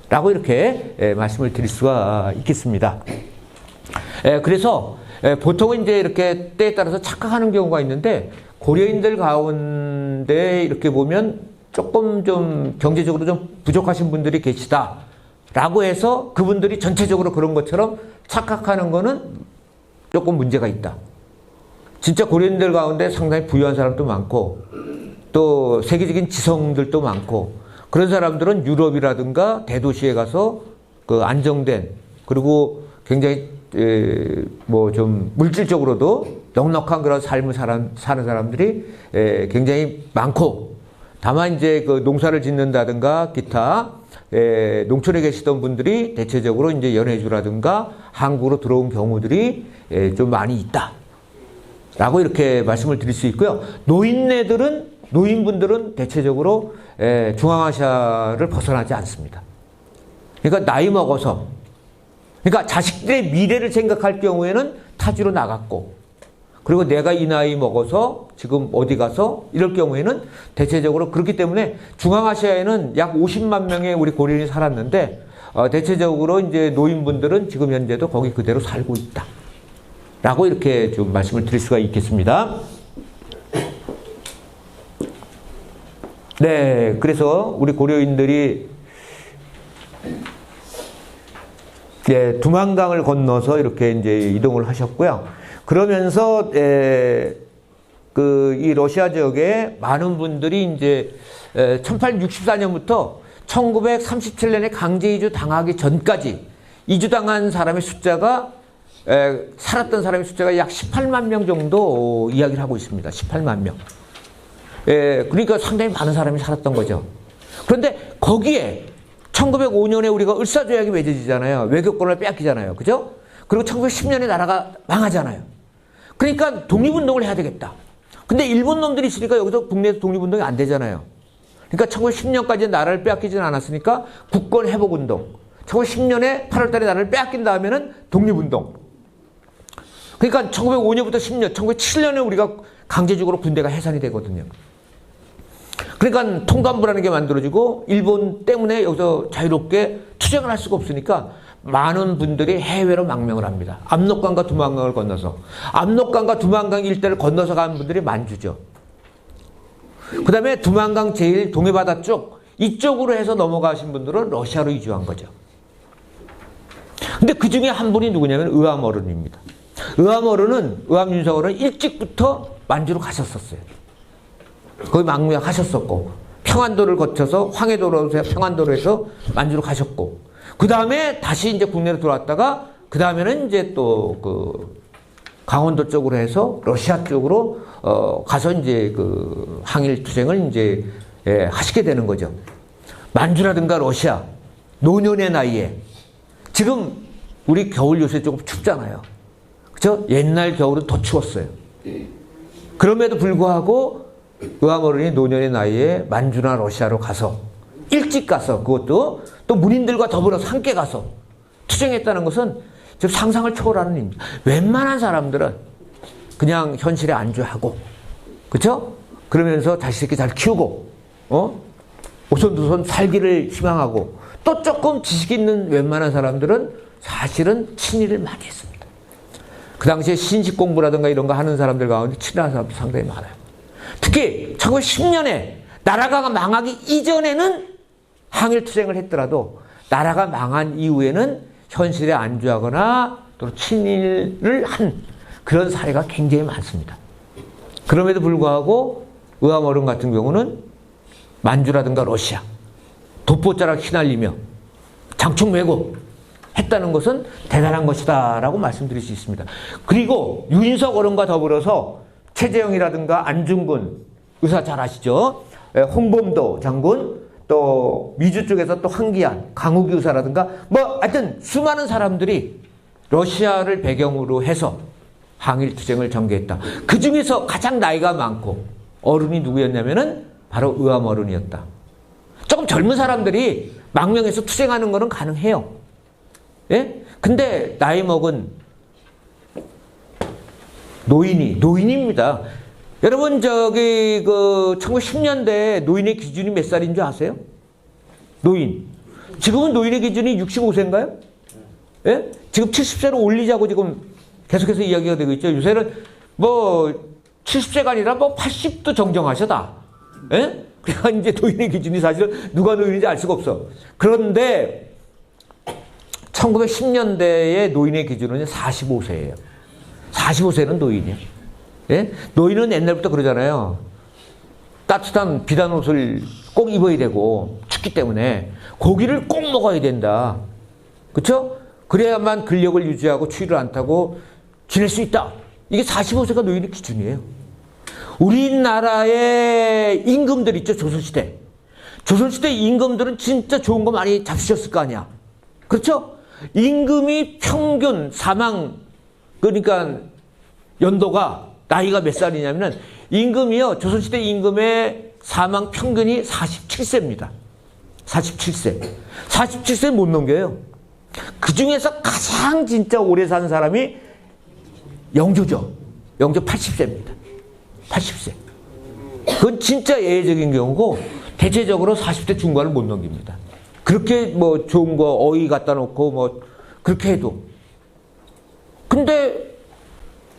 라고 이렇게 말씀을 드릴 수가 있겠습니다. 그래서 보통은 이제 이렇게 때에 따라서 착각하는 경우가 있는데, 고려인들 가운데 이렇게 보면 조금 좀 경제적으로 좀 부족하신 분들이 계시다 라고 해서 그분들이 전체적으로 그런 것처럼 착각하는 거는 조금 문제가 있다. 진짜 고려인들 가운데 상당히 부유한 사람도 많고 또 세계적인 지성들도 많고, 그런 사람들은 유럽이라든가 대도시에 가서 그 안정된, 그리고 굉장히 뭐 좀 물질적으로도 넉넉한 그런 삶을 사는 사람들이 굉장히 많고, 다만 이제 그 농사를 짓는다든가 기타 농촌에 계시던 분들이 대체적으로 이제 연해주라든가 한국으로 들어온 경우들이 좀 많이 있다 라고 이렇게 말씀을 드릴 수 있고요. 노인분들은 대체적으로 중앙아시아를 벗어나지 않습니다. 그러니까 나이 먹어서, 그러니까 자식들의 미래를 생각할 경우에는 타지로 나갔고, 그리고 내가 이 나이 먹어서 지금 어디 가서 이럴 경우에는 대체적으로 그렇기 때문에 중앙아시아에는 약 50만 명의 우리 고려인이 살았는데, 대체적으로 이제 노인분들은 지금 현재도 거기 그대로 살고 있다 라고 이렇게 좀 말씀을 드릴 수가 있겠습니다. 네, 그래서 우리 고려인들이 두만강을 건너서 이렇게 이제 이동을 하셨고요. 그러면서 이 러시아 지역에 많은 분들이 이제 1864년부터 1937년에 강제 이주 당하기 전까지 이주당한 사람의 숫자가 살았던 사람의 숫자가 약 18만 명 정도 이야기를 하고 있습니다. 18만 명. 그러니까 상당히 많은 사람이 살았던 거죠. 그런데 거기에 1905년에 우리가 을사조약이 맺어지잖아요. 외교권을 빼앗기잖아요. 그죠? 그리고 1910년에 나라가 망하잖아요. 그러니까 독립운동을 해야 되겠다. 근데 일본 놈들이 있으니까 여기서 국내에서 독립운동이 안 되잖아요. 그러니까 1910년까지 나라를 빼앗기지는 않았으니까 국권 회복운동. 1910년에 8월달에 나라를 빼앗긴 다음에는 독립운동. 그러니까 1905년부터 10년, 1907년에 우리가 강제적으로 군대가 해산이 되거든요. 그러니까 통감부라는 게 만들어지고, 일본 때문에 여기서 자유롭게 투쟁을 할 수가 없으니까 많은 분들이 해외로 망명을 합니다. 압록강과 두만강을 건너서. 압록강과 두만강 일대를 건너서 간 분들이 만주죠. 그 다음에 두만강 제일 동해바다 쪽, 이쪽으로 해서 넘어가신 분들은 러시아로 이주한 거죠. 근데 그 중에 한 분이 누구냐면 의암어른입니다. 의암윤석열은 일찍부터 만주로 가셨었어요. 거기 망명하셨었고, 평안도를 거쳐서 황해도로 해서 평안도로 만주로 가셨고, 그 다음에 다시 이제 국내로 들어왔다가, 그 다음에는 이제 또 그 강원도 쪽으로 해서 러시아 쪽으로 가서 이제 그 항일 투쟁을 이제 하시게 되는 거죠. 만주라든가 러시아, 노년의 나이에, 지금 우리 겨울 요새 조금 춥잖아요. 그죠? 옛날 겨울은 더 추웠어요. 그럼에도 불구하고 의암어른이 노년의 나이에 만주나 러시아로 가서 일찍 가서, 그것도 또 문인들과 더불어서 함께 가서 투쟁했다는 것은 지금 상상을 초월하는 일입니다. 웬만한 사람들은 그냥 현실에 안주하고, 그렇죠? 그러면서 자식새끼 잘 키우고, 오손도손 살기를 희망하고, 또 조금 지식 있는 웬만한 사람들은 사실은 친일을 많이 했습니다. 그 당시에 신식 공부라든가 이런 거 하는 사람들 가운데 친일하는 사람도 상당히 많아요. 특히 1910년에 나라가 망하기 이전에는 항일 투쟁을 했더라도 나라가 망한 이후에는 현실에 안주하거나 또 친일을 한 그런 사례가 굉장히 많습니다. 그럼에도 불구하고 의암어른 같은 경우는 만주라든가 러시아 독보자락 휘날리며 장충 메고 했다는 것은 대단한 것이다 라고 말씀드릴 수 있습니다. 그리고 유인석 어른과 더불어서 최재형이라든가 안중근 의사 잘 아시죠? 홍범도 장군, 또 미주 쪽에서 또 황기안, 강욱이 의사라든가 뭐 하여튼 수많은 사람들이 러시아를 배경으로 해서 항일 투쟁을 전개했다. 그 중에서 가장 나이가 많고 어른이 누구였냐면은 바로 의암 어른이었다. 조금 젊은 사람들이 망명해서 투쟁하는 거는 가능해요. 예? 근데 나이 먹은 노인입니다. 여러분 저기 그 1910년대 노인의 기준이 몇 살인 줄 아세요? 노인. 지금은 노인의 기준이 65세인가요? 예? 지금 70세로 올리자고 지금 계속해서 이야기가 되고 있죠. 요새는 뭐 70세가 아니라 뭐 80도 정정하셔다. 예? 그러니까 이제 노인의 기준이 사실은 누가 노인인지 알 수가 없어. 그런데 1910년대의 노인의 기준은 45세예요. 45세는 노인이에요. 예? 노인은 옛날부터 그러잖아요. 따뜻한 비단 옷을 꼭 입어야 되고 춥기 때문에 고기를 꼭 먹어야 된다. 그렇죠? 그래야만 근력을 유지하고 추위를 안 타고 지낼 수 있다. 이게 45세가 노인의 기준이에요. 우리나라의 임금들 있죠, 조선시대. 조선시대 임금들은 진짜 좋은 거 많이 잡수셨을 거 아니야. 그렇죠? 임금이 평균 사망, 그러니까 연도가, 나이가 몇 살이냐면은, 임금이요, 조선시대 임금의 사망 평균이 47세입니다. 47세. 47세 못 넘겨요. 그 중에서 가장 진짜 오래 산 사람이 영조죠. 영조 80세입니다. 80세. 그건 진짜 예외적인 경우고 대체적으로 40대 중반을 못 넘깁니다. 그렇게 뭐 좋은 거 어이 갖다 놓고 뭐 그렇게 해도. 근데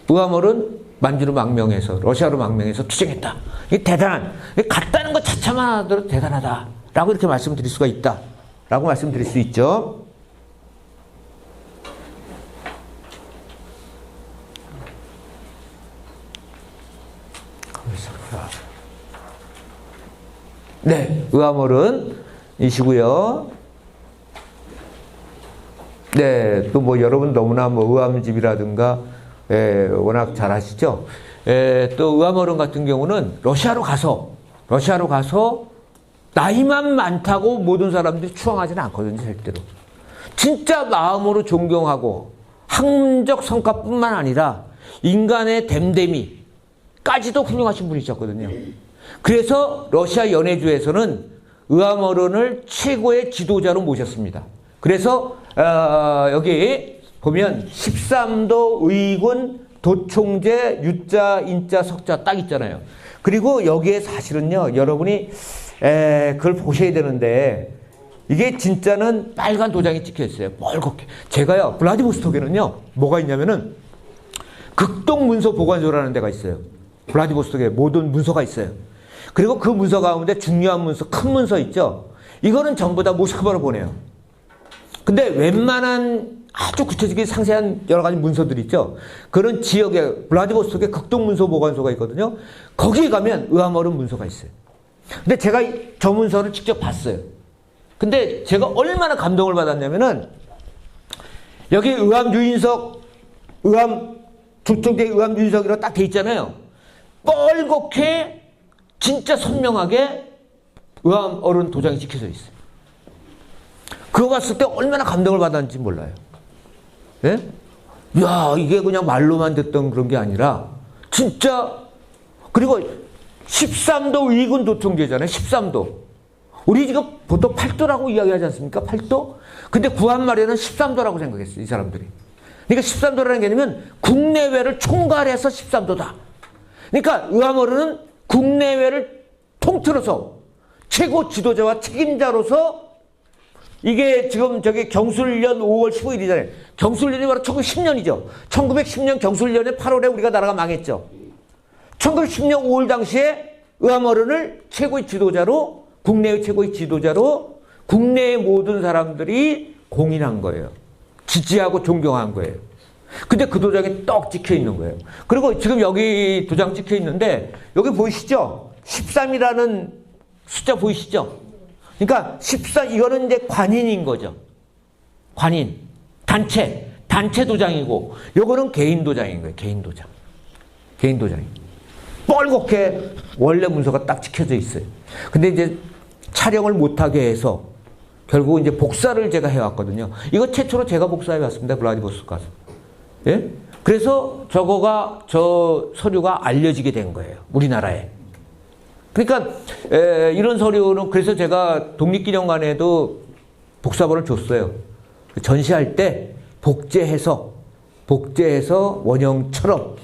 의암월은 만주로 망명해서 러시아로 망명해서 투쟁했다. 이게 대단한, 갔다는 것 자체만 하더라도 대단하다라고 이렇게 말씀드릴 수가 있다라고 말씀드릴 수 있죠. 네, 의암어른이시고요. 네, 또 뭐 여러분 너무나 뭐 의암집이라든가 워낙 잘 아시죠. 또 의암어른 같은 경우는 러시아로 가서 나이만 많다고 모든 사람들이 추앙하지는 않거든요, 절대로. 진짜 마음으로 존경하고 학문적 성과뿐만 아니라 인간의 됨됨이까지도 훌륭하신 분이셨거든요. 그래서 러시아 연해주에서는 의암어른을 최고의 지도자로 모셨습니다. 그래서 여기 보면 13도 의군 도총재 유자 인자 석자 딱 있잖아요. 그리고 여기에 사실은요, 여러분이 그걸 보셔야 되는데 이게 진짜는 빨간 도장이 찍혀 있어요. 멀겋게. 제가요, 블라디보스톡에는요, 뭐가 있냐면은 극동문서 보관소라는 데가 있어요. 블라디보스톡에 모든 문서가 있어요. 그리고 그 문서 가운데 중요한 문서, 큰 문서 있죠? 이거는 전부 다 모스크바로 보내요. 근데 웬만한 아주 구체적인 상세한 여러 가지 문서들이 있죠? 그런 지역에, 블라디보스톡에 극동문서 보관소가 있거든요? 거기에 가면 의암어른 문서가 있어요. 근데 제가 저 문서를 직접 봤어요. 근데 제가 얼마나 감동을 받았냐면은 여기 의암 유인석, 조총재 의암 유인석이라고 딱 돼 있잖아요. 뻘겋게 진짜 선명하게 의암어른 도장이 찍혀져 있어요. 그거 봤을 때 얼마나 감동을 받았는지 몰라요. 예? 야, 이게 그냥 말로만 듣던 그런 게 아니라 진짜. 그리고 13도 의군 도총재잖아요. 13도. 우리 지금 보통 8도라고 이야기하지 않습니까? 8도? 근데 구한말에는 13도라고 생각했어요, 이 사람들이. 그러니까 13도라는 개념은 국내외를 총괄해서 13도다. 그러니까 의암어른은 국내외를 통틀어서 최고 지도자와 책임자로서, 이게 지금 저기 경술년 5월 15일이잖아요. 경술년이 바로 1910년이죠. 1910년 경술년에 8월에 우리가 나라가 망했죠. 1910년 5월 당시에 의암어른을 최고의 지도자로, 국내의 최고의 지도자로 국내의 모든 사람들이 공인한 거예요. 지지하고 존경한 거예요. 근데 그 도장이 떡 찍혀 있는 거예요. 그리고 지금 여기 도장 찍혀 있는데 여기 보이시죠? 13이라는 숫자 보이시죠? 그러니까 14, 이거는 이제 관인인 거죠. 관인. 단체 도장이고, 요거는 개인 도장인 거예요. 개인 도장. 개인 도장이. 뻘겋게 원래 문서가 딱 찍혀져 있어요. 근데 이제 촬영을 못하게 해서 결국 이제 복사를 제가 해왔거든요. 이거 최초로 제가 복사해 왔습니다. 블라디보스토크 가서. 예? 그래서 저 서류가 알려지게 된 거예요. 우리나라에. 그러니까 이런 서류는 그래서 제가 독립기념관에도 복사본을 줬어요. 전시할 때 복제해서 원형처럼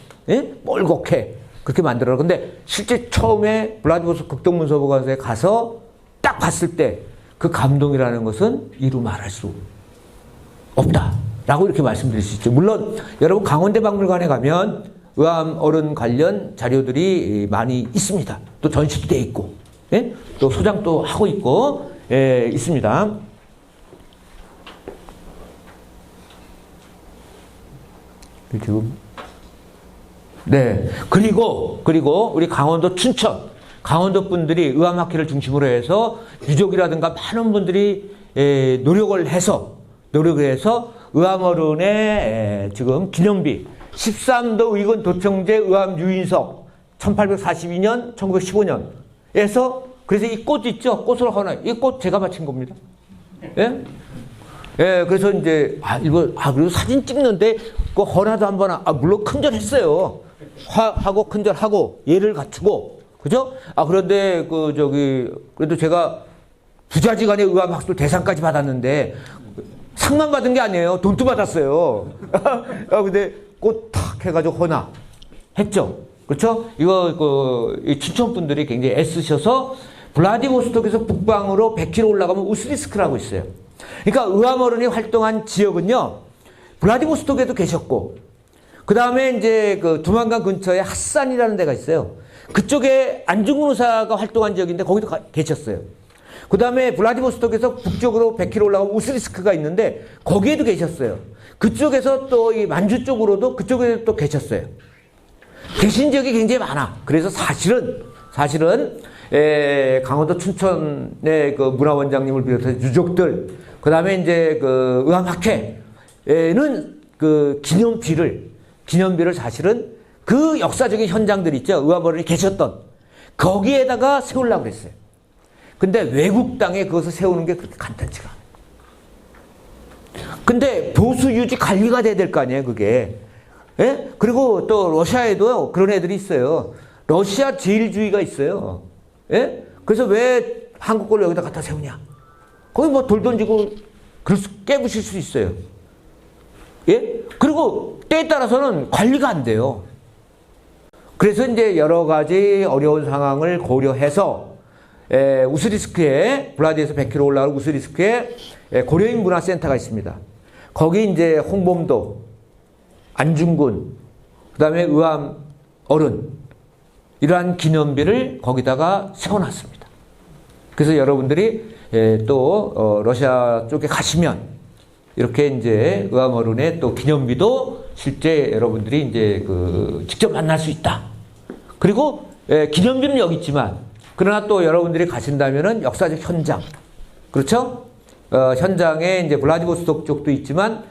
뻘겋게 그렇게 만들어라. 근데 실제 처음에 블라디보스토크 극동문서보관소에 가서 딱 봤을 때 그 감동이라는 것은 이루 말할 수 없다라고 이렇게 말씀드릴 수 있죠. 물론 여러분 강원대 박물관에 가면 의암 어른 관련 자료들이 많이 있습니다. 또 전시도 돼 있고, 또 소장도 하고 있고, 있습니다. 지금 네. 그리고 우리 강원도 춘천, 강원도 분들이 의암학회를 중심으로 해서 유족이라든가 많은 분들이 노력을 해서 의암어른의 지금 기념비 13도 의건 도청제 의암 유인석 1842년, 1915년에서 그래서 이 꽃 있죠? 꽃을 하나, 이 꽃 제가 바친 겁니다. 예? 예, 그래서 이제, 그리고 사진 찍는데, 그 헌화도 한번, 물론 큰절했어요. 하고, 큰절하고, 예를 갖추고, 그죠? 그런데, 그래도 제가 부자지간의 의암학술 대상까지 받았는데, 상만 받은 게 아니에요. 돈도 받았어요. 근데 꽃 탁 해가지고 헌화 했죠. 그렇죠? 이 춘천 분들이 굉장히 애쓰셔서, 블라디보스토크에서 북방으로 100km 올라가면 우스리스크라고 있어요. 그러니까 의암어른이 활동한 지역은요, 블라디보스토크에도 계셨고, 그 다음에 이제 그 두만강 근처에 핫산이라는 데가 있어요. 그쪽에 안중근 의사가 활동한 지역인데 거기도 계셨어요. 그 다음에 블라디보스토크에서 북쪽으로 100km 올라가면 우스리스크가 있는데 거기에도 계셨어요. 그쪽에서 또 이 만주 쪽으로도 그쪽에도 또 계셨어요. 계신 지역이 굉장히 많아. 그래서 사실은 강원도 춘천의 그 문화원장님을 비롯해서 유족들, 그 다음에 이제 그 의암학회에는 그 기념비를 사실은 그 역사적인 현장들 있죠. 의암어른이 계셨던 거기에다가 세우려고 그랬어요. 근데 외국 땅에 그것을 세우는 게 그렇게 간단치가 않아요. 근데 보수 유지 관리가 돼야 될 거 아니에요, 그게. 예? 그리고 또 러시아에도 그런 애들이 있어요. 러시아 제일주의가 있어요. 예? 그래서 왜 한국 걸 여기다 갖다 세우냐? 거기 뭐 돌 던지고 깨부실 수 있어요. 예? 그리고 때에 따라서는 관리가 안 돼요. 그래서 이제 여러 가지 어려운 상황을 고려해서 우스리스크에, 블라디에서 100km 올라가는 우스리스크에 고려인 문화센터가 있습니다. 거기 이제 홍범도, 안중근, 그 다음에 의암 어른, 이러한 기념비를 거기다가 세워놨습니다. 그래서 여러분들이 또 러시아 쪽에 가시면 이렇게 이제 의암 어른의 또 기념비도 실제 여러분들이 이제 직접 만날 수 있다. 그리고 기념비는 여기 있지만 그러나 또 여러분들이 가신다면은 역사적 현장, 그렇죠? 현장에 이제 블라디보스토크 쪽도 있지만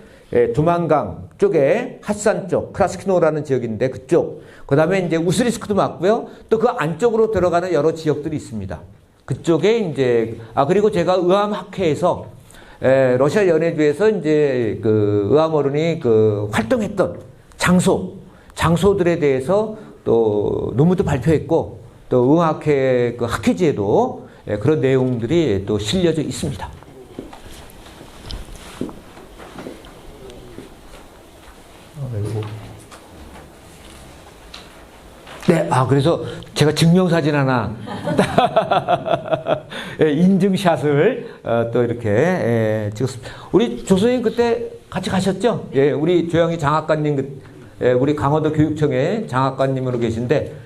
두만강 쪽에 핫산 쪽, 크라스키노라는 지역인데 그쪽, 그 다음에 이제 우스리스크도 맞고요. 또 그 안쪽으로 들어가는 여러 지역들이 있습니다. 그쪽에 이제, 그리고 제가 의암학회에서 러시아 연해주에서 이제 그 의암어른이 활동했던 장소들에 대해서 또 논문도 발표했고, 또 의암학회 학회지에도 그런 내용들이 또 실려져 있습니다. 네, 그래서 제가 증명사진 하나, 인증샷을 또 이렇게 찍었습니다. 우리 조 선생님 그때 같이 가셨죠? 예, 우리 조영희 장학관님, 우리 강원도 교육청의 장학관님으로 계신데,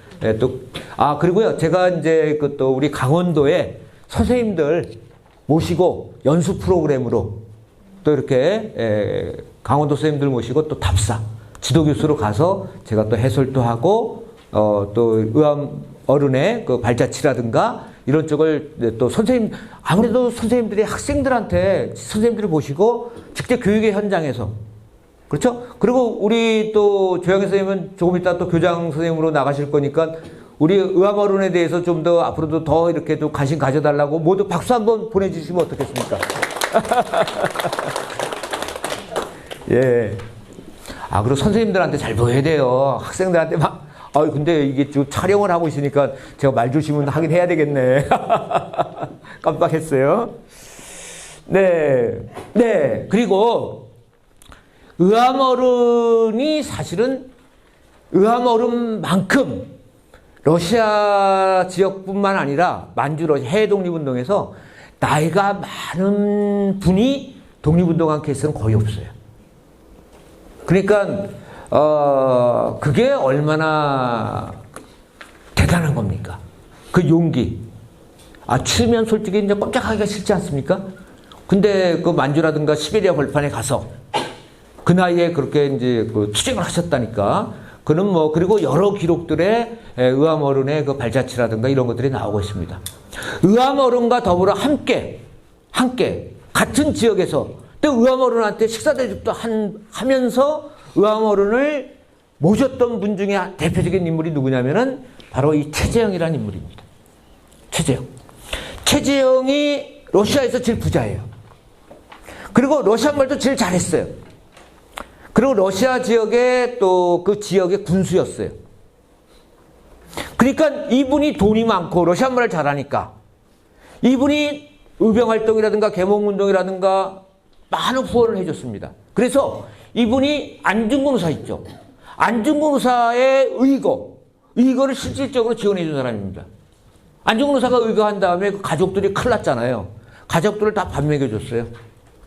그리고요, 제가 이제 또 우리 강원도에 선생님들 모시고 연수 프로그램으로 또 이렇게 강원도 선생님들 모시고 또 답사, 지도교수로 가서 제가 또 해설도 하고, 또 의암 어른의 그 발자취라든가 이런 쪽을 또 아무래도 선생님들이 학생들한테 선생님들을 보시고 직접 교육의 현장에서, 그렇죠? 그리고 우리 또 조영희 선생님은 조금 이따 또 교장 선생님으로 나가실 거니까 우리 의암 어른에 대해서 좀 더 앞으로도 더 이렇게 또 관심 가져달라고 모두 박수 한번 보내주시면 어떻겠습니까? 예. 그리고 선생님들한테 잘 보여야 돼요. 학생들한테 막, 근데 이게 지금 촬영을 하고 있으니까 제가 말 조심은 하긴 해야 되겠네. 깜빡했어요. 네. 그리고 의암어른이 사실은 의암어른만큼 러시아 지역뿐만 아니라 만주 러시아 해외 독립운동에서 나이가 많은 분이 독립운동한 케이스는 거의 없어요. 그러니까 그게 얼마나 대단한 겁니까? 그 용기. 추면 솔직히 이제 꼼짝하기가 싫지 않습니까? 근데 그 만주라든가 시베리아 벌판에 가서 그 나이에 그렇게 이제 그 투쟁을 하셨다니까. 그는 뭐, 그리고 여러 기록들에 의암어른의 그 발자취라든가 이런 것들이 나오고 있습니다. 의암어른과 더불어 함께, 같은 지역에서 또 의암어른한테 식사 대접도 하면서 의암어른을 모셨던 분 중에 대표적인 인물이 누구냐면은 바로 이 최재형이라는 인물입니다. 최재형이 러시아에서 제일 부자예요. 그리고 러시아 말도 제일 잘했어요. 그리고 러시아 지역에 또 그 지역의 군수였어요. 그러니까 이분이 돈이 많고 러시아 말을 잘하니까 이분이 의병활동이라든가 계몽운동이라든가 많은 후원을 해줬습니다. 그래서 이분이 안중근 의사 있죠. 안중근 의사의 의거를 실질적으로 지원해준 사람입니다. 안중근 의사가 의거한 다음에 그 가족들이 큰일 났잖아요. 가족들을 다 밥 먹여줬어요.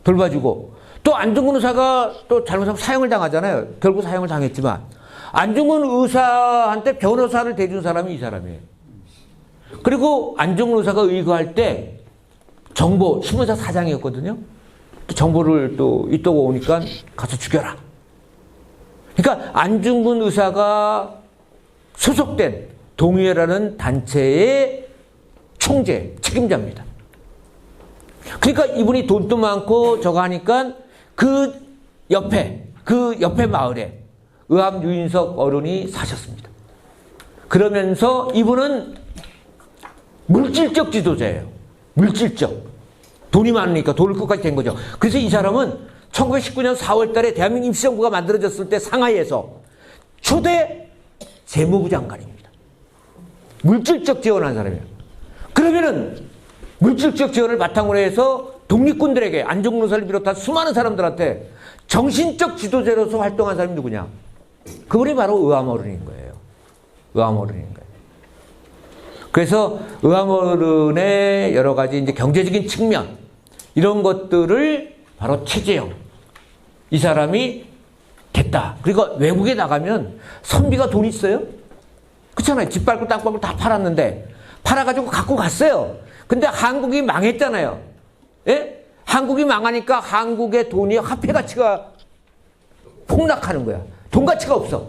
돌봐주고. 또 안중근 의사가 또 잘못하면 사형을 당하잖아요. 결국 사형을 당했지만 안중근 의사한테 변호사를 대준 사람이 이 사람이에요. 그리고 안중근 의사가 의거할 때 정보 신문사 사장이었거든요. 또 정보를 또 있다고 오니까 가서 죽여라. 그러니까 안중근 의사가 소속된 동의회라는 단체의 총재, 책임자입니다. 그러니까 이분이 돈도 많고 저거 하니까 그 옆에 마을에 의암 유인석 어른이 사셨습니다. 그러면서 이분은 물질적 지도자예요. 물질적. 돈이 많으니까 돈을 끝까지 댄 거죠. 그래서 이 사람은 1919년 4월 달에 대한민국 임시정부가 만들어졌을 때 상하이에서 초대 재무부 장관입니다. 물질적 지원한 사람이에요. 그러면은 물질적 지원을 바탕으로 해서 독립군들에게 안중근 의사를 비롯한 수많은 사람들한테 정신적 지도자로서 활동한 사람이 누구냐? 그분이 바로 의암어른인 거예요. 그래서 의암어른의 여러 가지 이제 경제적인 측면 이런 것들을 바로 최재형 이 사람이 됐다. 그리고 외국에 나가면 선비가 돈 있어요? 그렇잖아요. 집 밟고 땅 밟고 다 팔았는데 팔아가지고 갖고 갔어요. 근데 한국이 망했잖아요. 예? 한국이 망하니까 한국의 돈이 화폐 가치가 폭락하는 거야. 돈 가치가 없어.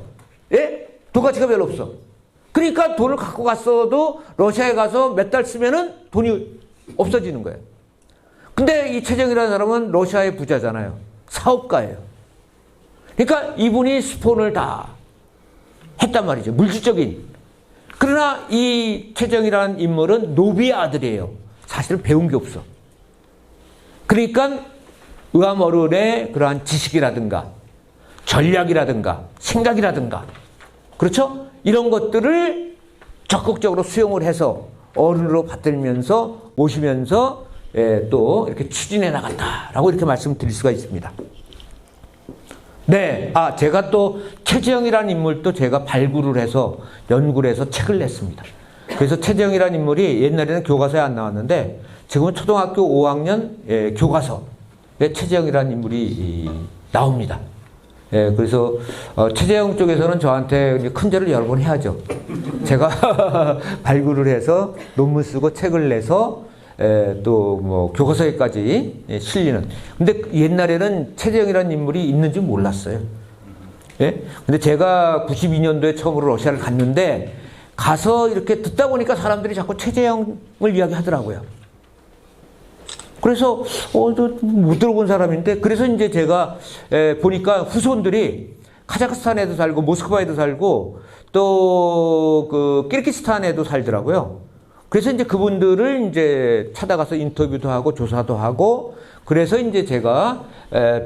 예? 돈 가치가 별로 없어. 그러니까 돈을 갖고 갔어도 러시아에 가서 몇 달 쓰면은 돈이 없어지는 거예요. 근데 이 최정이라는 사람은 러시아의 부자잖아요. 사업가예요. 그러니까 이분이 스폰을 다 했단 말이죠. 물질적인. 그러나 이 최정이라는 인물은 노비의 아들이에요. 사실은 배운 게 없어. 그러니까 의암어른의 그러한 지식이라든가 전략이라든가 생각이라든가 그렇죠? 이런 것들을 적극적으로 수용을 해서 어른으로 받들면서 모시면서 또 이렇게 추진해 나간다라고 이렇게 말씀드릴 수가 있습니다. 네, 제가 또 최재형이라는 인물도 제가 발굴을 해서 연구를 해서 책을 냈습니다. 그래서 최재형이라는 인물이 옛날에는 교과서에 안 나왔는데 지금은 초등학교 5학년 교과서에 최재형이라는 인물이 나옵니다. 그래서 최재형 쪽에서는 저한테 큰 죄를 여러 번 해야죠. 제가 발굴을 해서 논문 쓰고 책을 내서 또 뭐 교과서에까지 실리는. 근데 옛날에는 최재형이라는 인물이 있는지 몰랐어요. 예? 근데 제가 92년도에 처음으로 러시아를 갔는데 가서 이렇게 듣다 보니까 사람들이 자꾸 최재형을 이야기하더라고요. 그래서 못 들어본 사람인데 그래서 이제 제가 보니까 후손들이 카자흐스탄에도 살고 모스크바에도 살고 또 그 키르기스탄에도 살더라고요. 그래서 이제 그분들을 이제 찾아가서 인터뷰도 하고 조사도 하고 그래서 이제 제가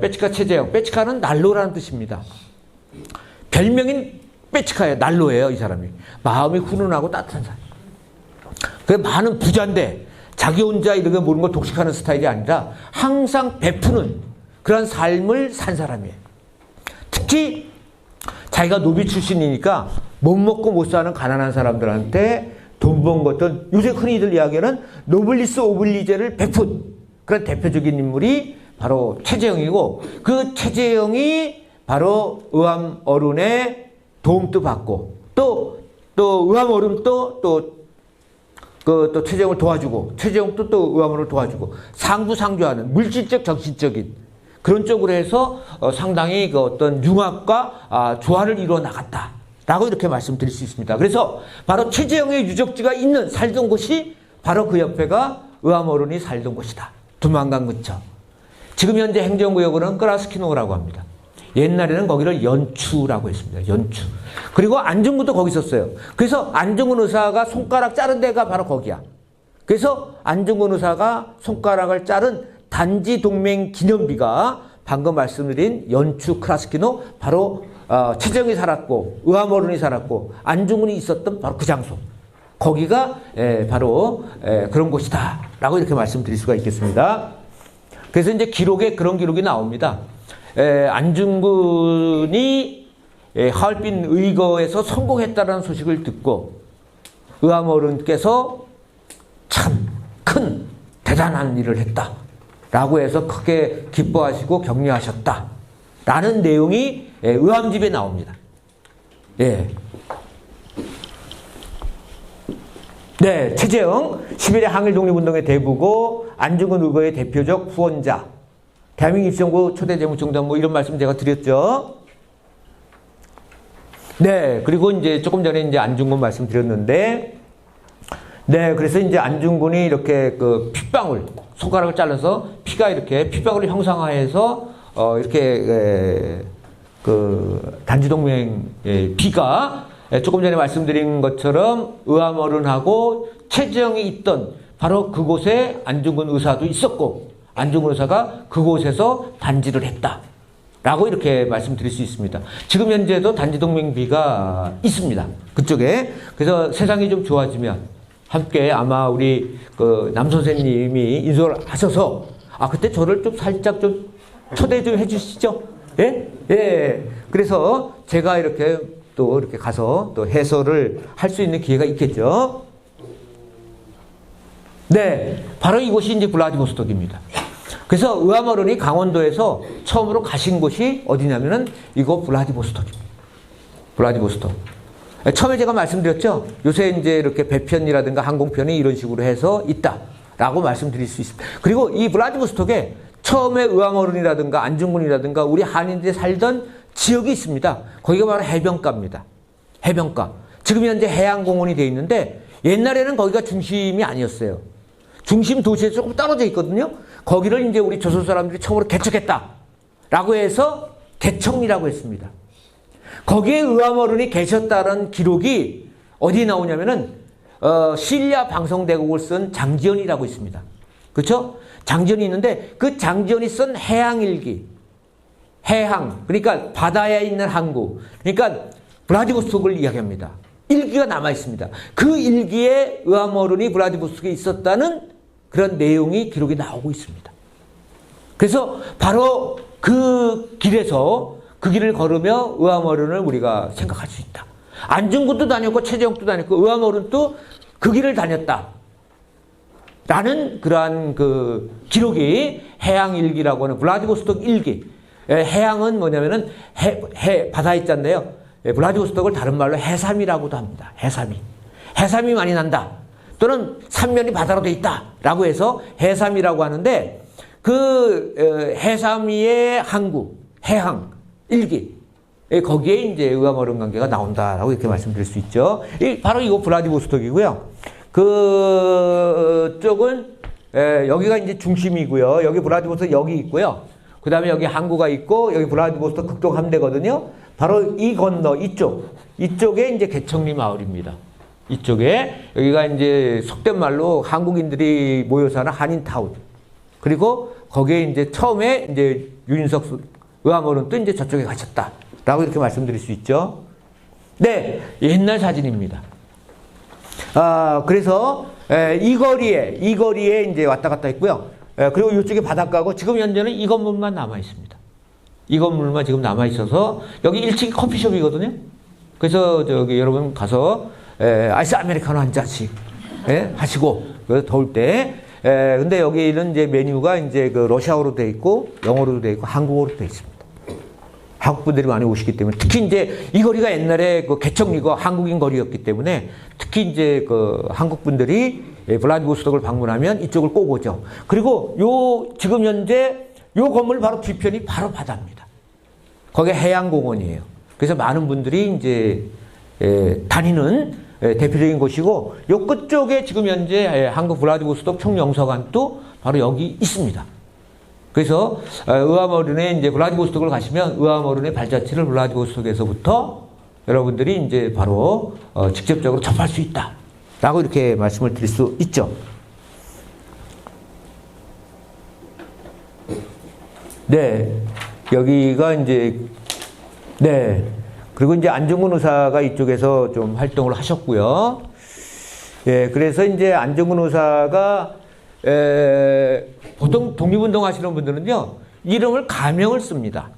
빼치카 최재형, 빼치카는 난로라는 뜻입니다. 별명인 빼치카예요. 난로예요, 이 사람이. 마음이 훈훈하고 따뜻한 사람. 그 많은 부자인데 자기 혼자 이렇게 모든 걸 독식하는 스타일이 아니라 항상 베푸는 그런 삶을 산 사람이에요. 특히 자기가 노비 출신이니까 못 먹고 못 사는 가난한 사람들한테 돈 번 것들, 요새 흔히들 이야기하는 노블리스 오블리제를 베푼 그런 대표적인 인물이 바로 최재형이고, 그 최재형이 바로 의암 어른의 도움도 받고, 또 의암 어른 또 최재형을 도와주고, 최재형도 또 의암 어른을 도와주고, 상부상조하는 물질적 정신적인 그런 쪽으로 해서 상당히 그 어떤 융합과 조화를 이루어 나갔다 라고 이렇게 말씀드릴 수 있습니다. 그래서 바로 최재형의 유적지가 있는 살던 곳이 바로 그 옆에가 의암 어른이 살던 곳이다. 두만강 근처. 지금 현재 행정구역으로는 끄라스키노라고 합니다. 옛날에는 거기를 연추라고 했습니다. 연추. 그리고 안중근도 거기 있었어요. 그래서 안중근 의사가 손가락 자른 데가 바로 거기야. 그래서 안중근 의사가 손가락을 자른 단지동맹 기념비가 방금 말씀드린 연추 크라스키노, 바로 최재형이 살았고 의암 어른이 살았고 안중근이 있었던 바로 그 장소. 거기가 바로 그런 곳이다 라고 이렇게 말씀드릴 수가 있겠습니다. 그래서 이제 기록에 그런 기록이 나옵니다. 안중근이 하얼빈 의거에서 성공했다는 소식을 듣고 의암 어른께서 참 큰 대단한 일을 했다 라고 해서 크게 기뻐하시고 격려하셨다 라는 내용이 의암집에 나옵니다. 예. 네, 최재형 11회 항일 독립운동의 대부고 안중근 의거의 대표적 후원자, 대한민국 입시연구 초대 재무총장 뭐 이런 말씀 제가 드렸죠. 네, 그리고 이제 조금 전에 이제 안중근 말씀드렸는데, 네, 그래서 이제 안중근이 이렇게 그 핏방울, 손가락을 잘라서 피가 이렇게 핏방울을 형상화해서 이렇게 그 단지동맹 비가 조금 전에 말씀드린 것처럼 의암 어른하고 최재형이 있던 바로 그곳에 안중근 의사도 있었고, 안중근 의사가 그곳에서 단지를 했다 라고 이렇게 말씀드릴 수 있습니다. 지금 현재도 단지동맹비가 있습니다. 그쪽에. 그래서 세상이 좀 좋아지면 함께 아마 우리 그 남 선생님이 인솔 하셔서 그때 저를 좀 살짝 좀 초대 좀 해주시죠. 예? 예. 그래서 제가 이렇게 또 이렇게 가서 또 해설을 할 수 있는 기회가 있겠죠. 네. 바로 이곳이 이제 블라디보스톡입니다. 그래서 의암 어른이 강원도에서 처음으로 가신 곳이 어디냐면은 이거 블라디보스톡입니다. 블라디보스톡. 처음에 제가 말씀드렸죠. 요새 이제 이렇게 배편이라든가 항공편이 이런 식으로 해서 있다라고 말씀드릴 수 있습니다. 그리고 이 블라디보스톡에 처음에 의암 어른이라든가 안중근이라든가 우리 한인들이 살던 지역이 있습니다. 거기가 바로 해변가입니다. 해변가. 지금 현재 해양공원이 되어 있는데 옛날에는 거기가 중심이 아니었어요. 중심 도시에서 조금 떨어져 있거든요. 거기를 이제 우리 조선 사람들이 처음으로 개척했다라고 해서 개청이라고 했습니다. 거기에 의암 어른이 계셨다는 기록이 어디에 나오냐면은 실리아 방송대국을 쓴 장지연이라고 있습니다. 그렇죠? 장지연이 있는데 그 장지연이 쓴 해양일기, 해항, 그러니까 바다에 있는 항구, 그러니까 블라디보스톡을 이야기합니다. 일기가 남아 있습니다. 그 일기에 의암 어른이 블라디보스톡에 있었다는 그런 내용이 기록이 나오고 있습니다. 그래서 바로 그 길에서 그 길을 걸으며 의암 어른을 우리가 생각할 수 있다. 안중근도 다녔고 최재형도 다녔고 의암 어른도 그 길을 다녔다 라는 그러한 그 기록이 해양일기라고 하는 블라디보스톡 일기. 해양은 뭐냐면은 바다에 있잖아요. 블라디보스톡을 다른 말로 해삼이라고도 합니다. 해삼이 많이 난다. 또는 삼면이 바다로 돼 있다 라고 해서 해삼이라고 하는데, 그 해삼이의 항구, 해항 일기, 거기에 이제 의암 어른 관계가 나온다라고 이렇게 말씀드릴 수 있죠. 바로 이거 블라디보스톡이고요. 그 쪽은 여기가 이제 중심이고요. 여기 블라디보스톡 여기 있고요. 그 다음에 여기 항구가 있고 여기 블라디보스톡 극동 함대거든요. 바로 이 건너 이쪽에 이제 개청리 마을입니다. 이쪽에 여기가 이제 속된 말로 한국인들이 모여 사는 한인타운. 그리고 거기에 이제 처음에 이제 유인석 의암 어른도 이제 저쪽에 가셨다 라고 이렇게 말씀드릴 수 있죠. 네, 옛날 사진입니다. 그래서 이 거리에 이제 왔다 갔다 했고요. 그리고 이쪽에 바닷가고 지금 현재는 이 건물만 남아 있습니다. 이 건물만 지금 남아 있어서 여기 1층이 커피숍이거든요. 그래서 저기 여러분 가서 아이스 아메리카노 한 잔씩 하시고 더울 때. 근데 여기는 이제 메뉴가 이제 그 러시아어로 돼 있고 영어로도 돼 있고 한국어로 돼 있습니다. 한국 분들이 많이 오시기 때문에 특히 이제 이 거리가 옛날에 그 개척리고 한국인 거리였기 때문에 특히 이제 그 한국 분들이 블라디보스톡을 방문하면 이쪽을 꼭 오죠. 그리고 지금 현재 요 건물 바로 뒤편이 바로 바다입니다. 거기 해양공원이에요. 그래서 많은 분들이 이제 다니는 대표적인 곳이고 요 끝쪽에 지금 현재 한국 블라디보스톡 총영사관도 바로 여기 있습니다. 그래서 의암어른에 이제 블라디보스톡을 가시면 의암어른의 발자취를 블라디보스톡에서부터 여러분들이 이제 바로 직접적으로 접할 수 있다라고 이렇게 말씀을 드릴 수 있죠. 네, 여기가 이제 네. 그리고 이제 안중근 의사가 이쪽에서 좀 활동을 하셨고요. 예, 그래서 이제 안중근 의사가 보통 독립운동 하시는 분들은요, 이름을 가명을 씁니다.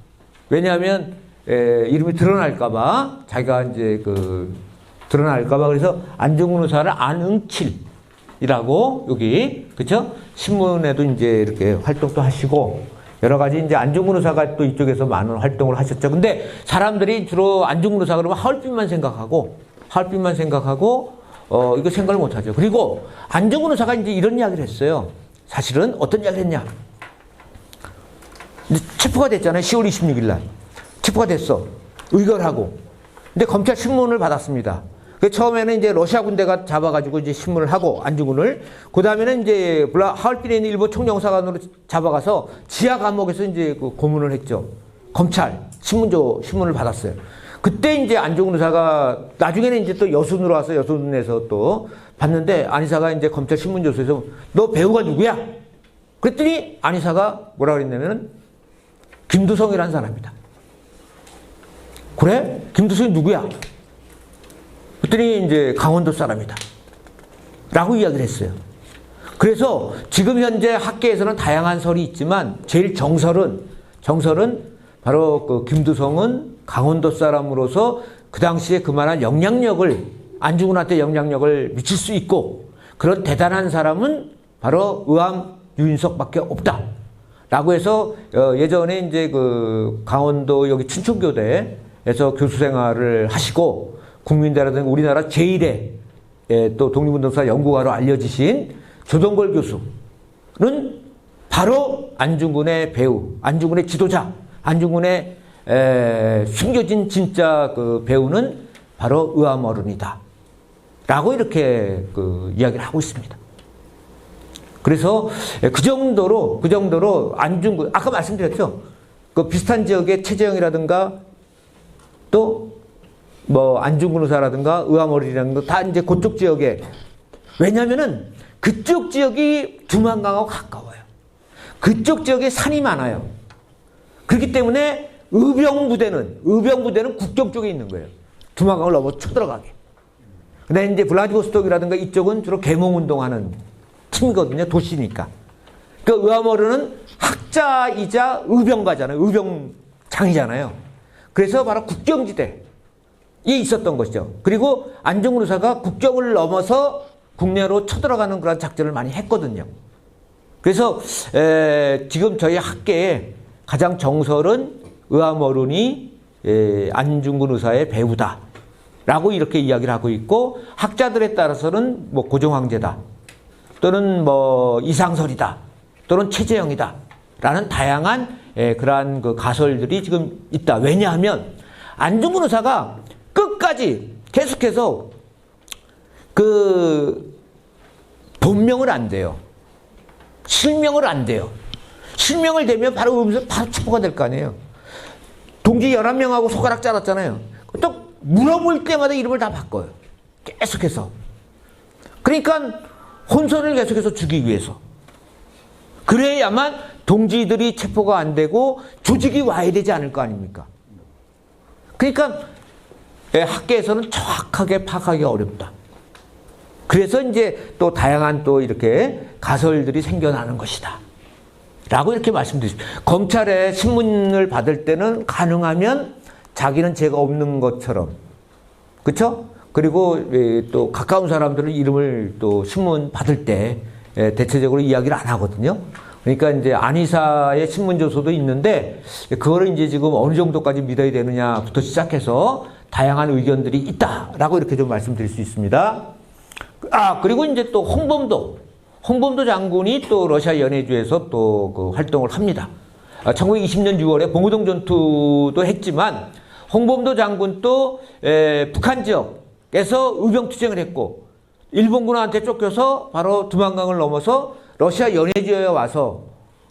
왜냐하면 이름이 드러날까봐, 자기가 이제 드러날까봐, 그래서 안중근 의사를 안응칠이라고 여기, 그쵸? 신문에도 이제 이렇게 활동도 하시고, 여러 가지 이제 안중근 의사가 또 이쪽에서 많은 활동을 하셨죠. 근데 사람들이 주로 안중근 의사 그러면 하얼빈만 생각하고, 이거 생각을 못 하죠. 그리고 안중근 의사가 이제 이런 이야기를 했어요. 사실은 어떤 이야기를 했냐. 이제 체포가 됐잖아요. 10월 26일 날. 체포가 됐어. 의결하고. 근데 검찰 신문을 받았습니다. 그 처음에는 이제 러시아 군대가 잡아가지고 이제 신문을 하고 안중근을 그 다음에는 이제 하얼빈에 있는 일본 총영사관으로 잡아가서 지하 감옥에서 이제 그 고문을 했죠. 검찰 신문을 받았어요. 그때 이제 안중근 의사가 나중에는 이제 또 여순으로 와서 여순에서 또 봤는데 안의사가 이제 검찰 신문조서에서 너 배우가 누구야? 그랬더니 안의사가 뭐라 그랬냐면은 김두성이라는 사람이다. 그래? 김두성이 누구야? 그랬더니 이제 강원도 사람이다. 라고 이야기를 했어요. 그래서 지금 현재 학계에서는 다양한 설이 있지만 제일 정설은 바로 그 김두성은 강원도 사람으로서 그 당시에 그만한 안중근한테 영향력을 미칠 수 있고 그런 대단한 사람은 바로 의암 유인석밖에 없다. 라고 해서 예전에 이제 그 강원도 여기 춘천교대에서 교수 생활을 하시고 국민대라든가 우리나라 제1의 또 독립운동사 연구가로 알려지신 조동걸 교수는 바로 안중근의 배우, 안중근의 지도자, 안중근의 숨겨진 진짜 그 배우는 바로 의암어른이다. 라고 이렇게 그 이야기를 하고 있습니다. 그래서 그 정도로 안중근, 아까 말씀드렸죠? 그 비슷한 지역의 최재형이라든가 또 뭐 안중근 의사라든가 의암어른이라든가 다 이제 그쪽 지역에 왜냐면은 그쪽 지역이 두만강하고 가까워요. 그쪽 지역에 산이 많아요. 그렇기 때문에 의병부대는 국경 쪽에 있는 거예요. 두만강을 넘어 쳐들어가게. 근데 이제 블라디보스톡이라든가 이쪽은 주로 계몽운동하는 팀이거든요. 도시니까. 그 의암어른은 학자이자 의병가잖아요. 의병장이잖아요. 그래서 바로 국경지대에 있었던 것이죠. 그리고 안중근 의사가 국경을 넘어서 국내로 쳐들어가는 그런 작전을 많이 했거든요. 그래서 지금 저희 학계에 가장 정설은 의암어른이 안중근 의사의 배우다 라고 이렇게 이야기를 하고 있고 학자들에 따라서는 뭐 고종황제다 또는 뭐 이상설이다 또는 최재형이다 라는 다양한 그러한 그 가설들이 지금 있다. 왜냐하면 안중근 의사가 끝까지 계속해서 그 본명을 안 돼요. 실명을 안 돼요. 실명을 대면 바로 체포가 될 거 아니에요. 동지 11명하고 손가락 잘랐잖아요. 또 물어볼 때마다 이름을 다 바꿔요. 계속해서. 그러니까 혼선을 계속해서 주기 위해서. 그래야만 동지들이 체포가 안 되고 조직이 와야 되지 않을 거 아닙니까? 그러니까 학계에서는 정확하게 파악하기 어렵다. 그래서 이제 또 다양한 또 이렇게 가설들이 생겨나는 것이다. 라고 이렇게 말씀드리죠. 검찰에 신문을 받을 때는 가능하면 자기는 죄가 없는 것처럼. 그쵸? 그리고 또 가까운 사람들은 이름을 또 신문 받을 때 대체적으로 이야기를 안 하거든요. 그러니까 이제 안이사의 신문 조서도 있는데 그거를 이제 지금 어느 정도까지 믿어야 되느냐부터 시작해서 다양한 의견들이 있다라고 이렇게 좀 말씀드릴 수 있습니다. 그리고 이제 또 홍범도 장군이 또 러시아 연해주에서 또 그 활동을 합니다. 1920년 6월에 봉우동 전투도 했지만 홍범도 장군도 북한 지역에서 의병투쟁을 했고 일본군한테 쫓겨서 바로 두만강을 넘어서 러시아 연해주에 와서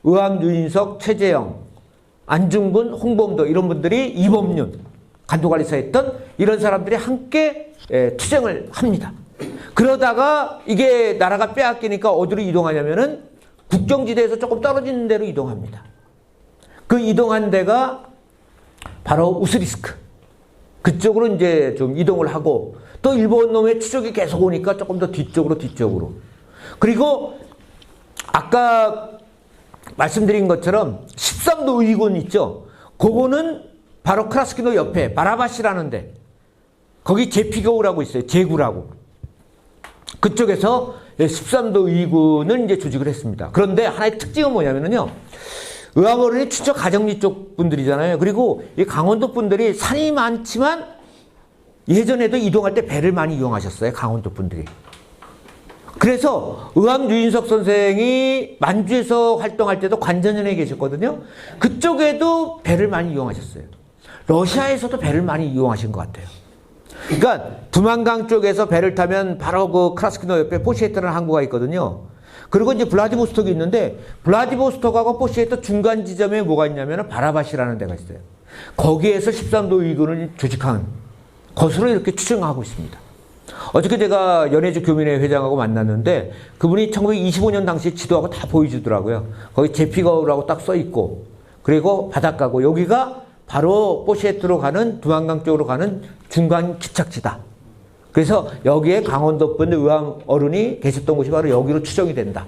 의암, 유인석, 최재형, 안중근, 홍범도 이런 분들이 이범윤 간도관리사 했던 이런 사람들이 함께 투쟁을 합니다. 그러다가 이게 나라가 빼앗기니까 어디로 이동하냐면은 국경지대에서 조금 떨어지는 데로 이동합니다. 그 이동한 데가 바로 우스리스크. 그쪽으로 이제 좀 이동을 하고 또 일본 놈의 추적이 계속 오니까 조금 더 뒤쪽으로. 그리고 아까 말씀드린 것처럼 13도 의군 있죠. 그거는 바로 크라스키노 옆에 바라바시라는 데 거기 제피거우라고 있어요. 제구라고. 그쪽에서 13도 의군을 이제 조직을 했습니다. 그런데 하나의 특징은 뭐냐면요. 의암어른이 추적 가정리 쪽 분들이잖아요. 그리고 이 강원도 분들이 산이 많지만 예전에도 이동할 때 배를 많이 이용하셨어요. 강원도 분들이. 그래서 의암 유인석 선생이 만주에서 활동할 때도 관전연에 계셨거든요. 그쪽에도 배를 많이 이용하셨어요. 러시아에서도 배를 많이 이용하신 것 같아요. 그러니까 두만강 쪽에서 배를 타면 바로 그 크라스키노 옆에 포시에트라는 항구가 있거든요. 그리고 이제 블라디보스톡이 있는데 블라디보스톡하고 포시에트 중간 지점에 뭐가 있냐면 바라바시라는 데가 있어요. 거기에서 13도 의군을 조직한 것으로 이렇게 추정하고 있습니다. 어저께 제가 연해주 교민회 회장하고 만났는데 그분이 1925년 당시 지도하고 다 보여주더라고요. 거기 제피거우라고 딱 써있고 그리고 바닷가고 여기가 바로 포시에트로 가는 두만강 쪽으로 가는 중간 기착지다. 그래서 여기에 강원도분 의암 어른이 계셨던 곳이 바로 여기로 추정이 된다.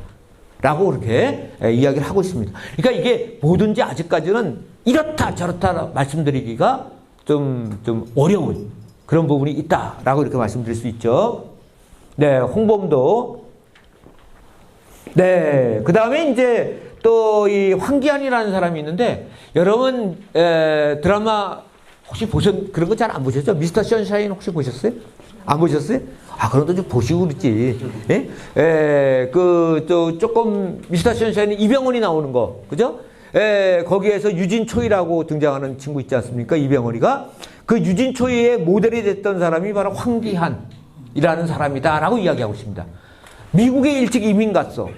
라고 그렇게 이야기를 하고 있습니다. 그러니까 이게 뭐든지 아직까지는 이렇다 저렇다 말씀드리기가 좀 어려운 그런 부분이 있다라고 이렇게 말씀드릴 수 있죠. 네, 홍범도. 네, 그 다음에 이제 또 이 황기안이라는 사람이 있는데 여러분 드라마 혹시 그런 거 잘 안 보셨죠? 미스터 선샤인 혹시 보셨어요? 안 보셨어요? 그런 거 좀 보시고 그랬지. 예? 조금 미스터 선샤인 이병헌이 나오는 거, 그죠? 거기에서 유진초이라고 등장하는 친구 있지 않습니까? 이병헌이가. 그 유진초이의 모델이 됐던 사람이 바로 황기한이라는 사람이다라고 이야기하고 있습니다. 미국에 일찍 이민 갔어.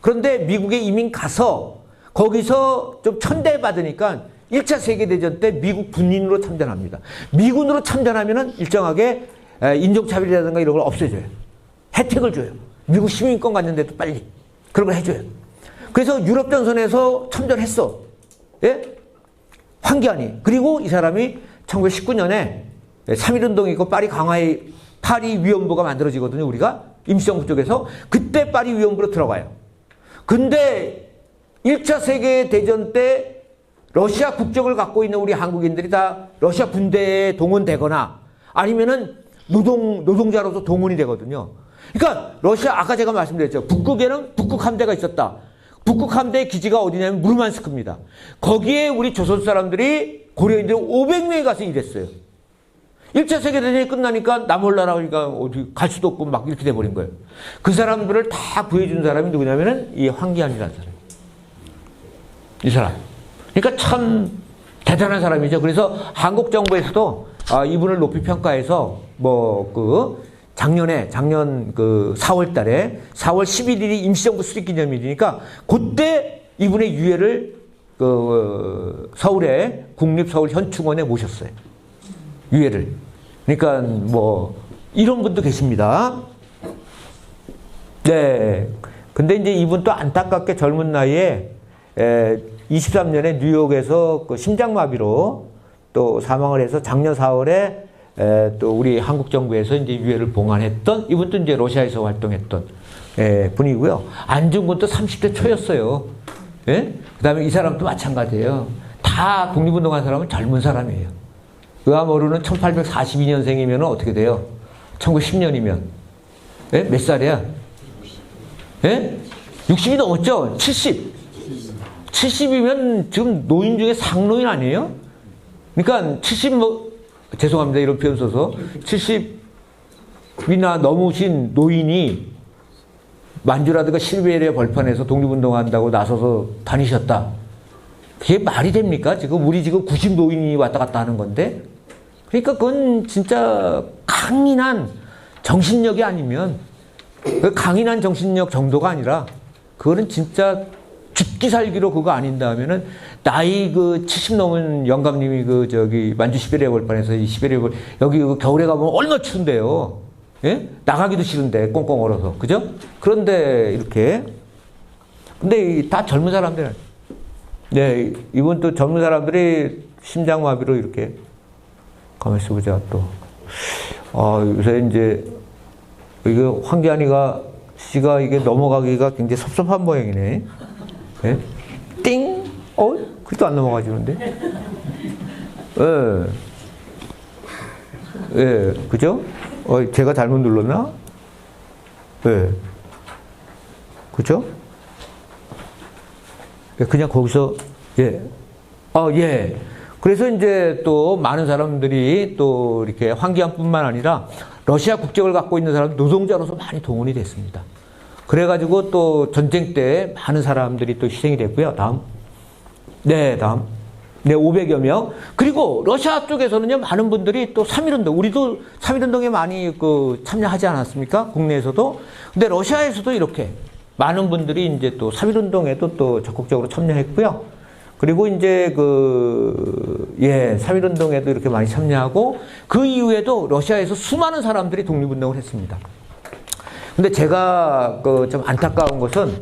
그런데 미국에 이민 가서 거기서 좀 천대받으니까 1차 세계대전 때 미국 군인으로 참전합니다. 미군으로 참전하면은 일정하게 인종차별이라든가 이런 걸 없애줘요. 혜택을 줘요. 미국 시민권 갖는데도 빨리. 그런 걸 해줘요. 그래서 유럽전선에서 참전했어. 예? 황기안이. 그리고 이 사람이 1919년에 3.1운동이 있고 파리 강화의 파리 위원부가 만들어지거든요. 우리가 임시정부 쪽에서. 그때 파리 위원부로 들어가요. 근데 1차 세계대전 때 러시아 국적을 갖고 있는 우리 한국인들이 다 러시아 군대에 동원되거나 아니면은 노동자로서 동원이 되거든요. 그러니까 러시아 아까 제가 말씀드렸죠. 북극에는 북극 함대가 있었다. 북극 함대의 기지가 어디냐면 무르만스크입니다. 거기에 우리 조선 사람들이 고려인들이 500명이 가서 일했어요. 1차 세계대전이 끝나니까 남몰라라니까 어디 갈 수도 없고 막 이렇게 돼버린 거예요. 그 사람들을 다 구해준 사람이 누구냐면은 이 황기안이라는 사람. 이 사람. 그러니까 참 대단한 사람이죠. 그래서 한국 정부에서도 이분을 높이 평가해서 작년 그 4월 달에 4월 11일이 임시정부 수립 기념일이니까 그때 이분의 유해를 서울의 국립서울현충원에 모셨어요. 유해를. 그러니까 이런 분도 계십니다. 네. 근데 이제 이분 또 안타깝게 젊은 나이에 23년에 뉴욕에서 그 심장마비로 또 사망을 해서 작년 4월에 또 우리 한국 정부에서 이제 유해를 봉안했던 이분도 이제 러시아에서 활동했던 분이고요. 안중근도 30대 초였어요. 예? 그다음에 이 사람도 마찬가지예요. 다 독립운동한 사람은 젊은 사람이에요. 의아모르는 1842년생이면 어떻게 돼요? 1910년이면 몇 살이야? 예? 60이 넘었죠? 70. 70이면 지금 노인 중에 상노인 아니에요? 그러니까 70 죄송합니다. 이런 표현 써서 70이나 넘으신 노인이 만주라든가 시베리아 벌판에서 독립운동한다고 나서서 다니셨다. 그게 말이 됩니까? 지금 우리 지금 90 노인이 왔다 갔다 하는 건데. 그러니까 그건 진짜 강인한 정신력이 아니면 그 강인한 정신력 정도가 아니라 그거는 진짜 죽기 살기로 그거 아닌다 하면은 나이 그 70 넘은 영감님이 그 저기 만주 시베리아 벌판에서 이 시베리아 여기 그 겨울에 가보면 얼마나 추운데요. 예? 나가기도 싫은데 꽁꽁 얼어서 그죠? 그런데 이렇게 근데 다 젊은 사람들 네 이번 또 젊은 사람들이 심장마비로 이렇게 가만히 있어 보자 또 요새 이제 이거 황기안이가 씨가 이게 넘어가기가 굉장히 섭섭한 모양이네. 예? 띵! 그래도 안 넘어가지는데? 예. 예, 그죠? 제가 잘못 눌렀나? 예. 그죠? 예, 그냥 거기서, 예. 예. 그래서 이제 또 많은 사람들이 또 이렇게 황기안뿐만 아니라 러시아 국적을 갖고 있는 사람 노동자로서 많이 동원이 됐습니다. 그래가지고 또 전쟁 때 많은 사람들이 또 희생이 됐고요. 다음. 네, 다음. 네, 500여 명. 그리고 러시아 쪽에서는요, 많은 분들이 또 3.1운동, 우리도 3.1운동에 많이 참여하지 않았습니까? 국내에서도. 근데 러시아에서도 이렇게 많은 분들이 이제 또 3.1운동에도 또 적극적으로 참여했고요. 그리고 이제 3.1운동에도 이렇게 많이 참여하고 그 이후에도 러시아에서 수많은 사람들이 독립운동을 했습니다. 근데 제가 좀 안타까운 것은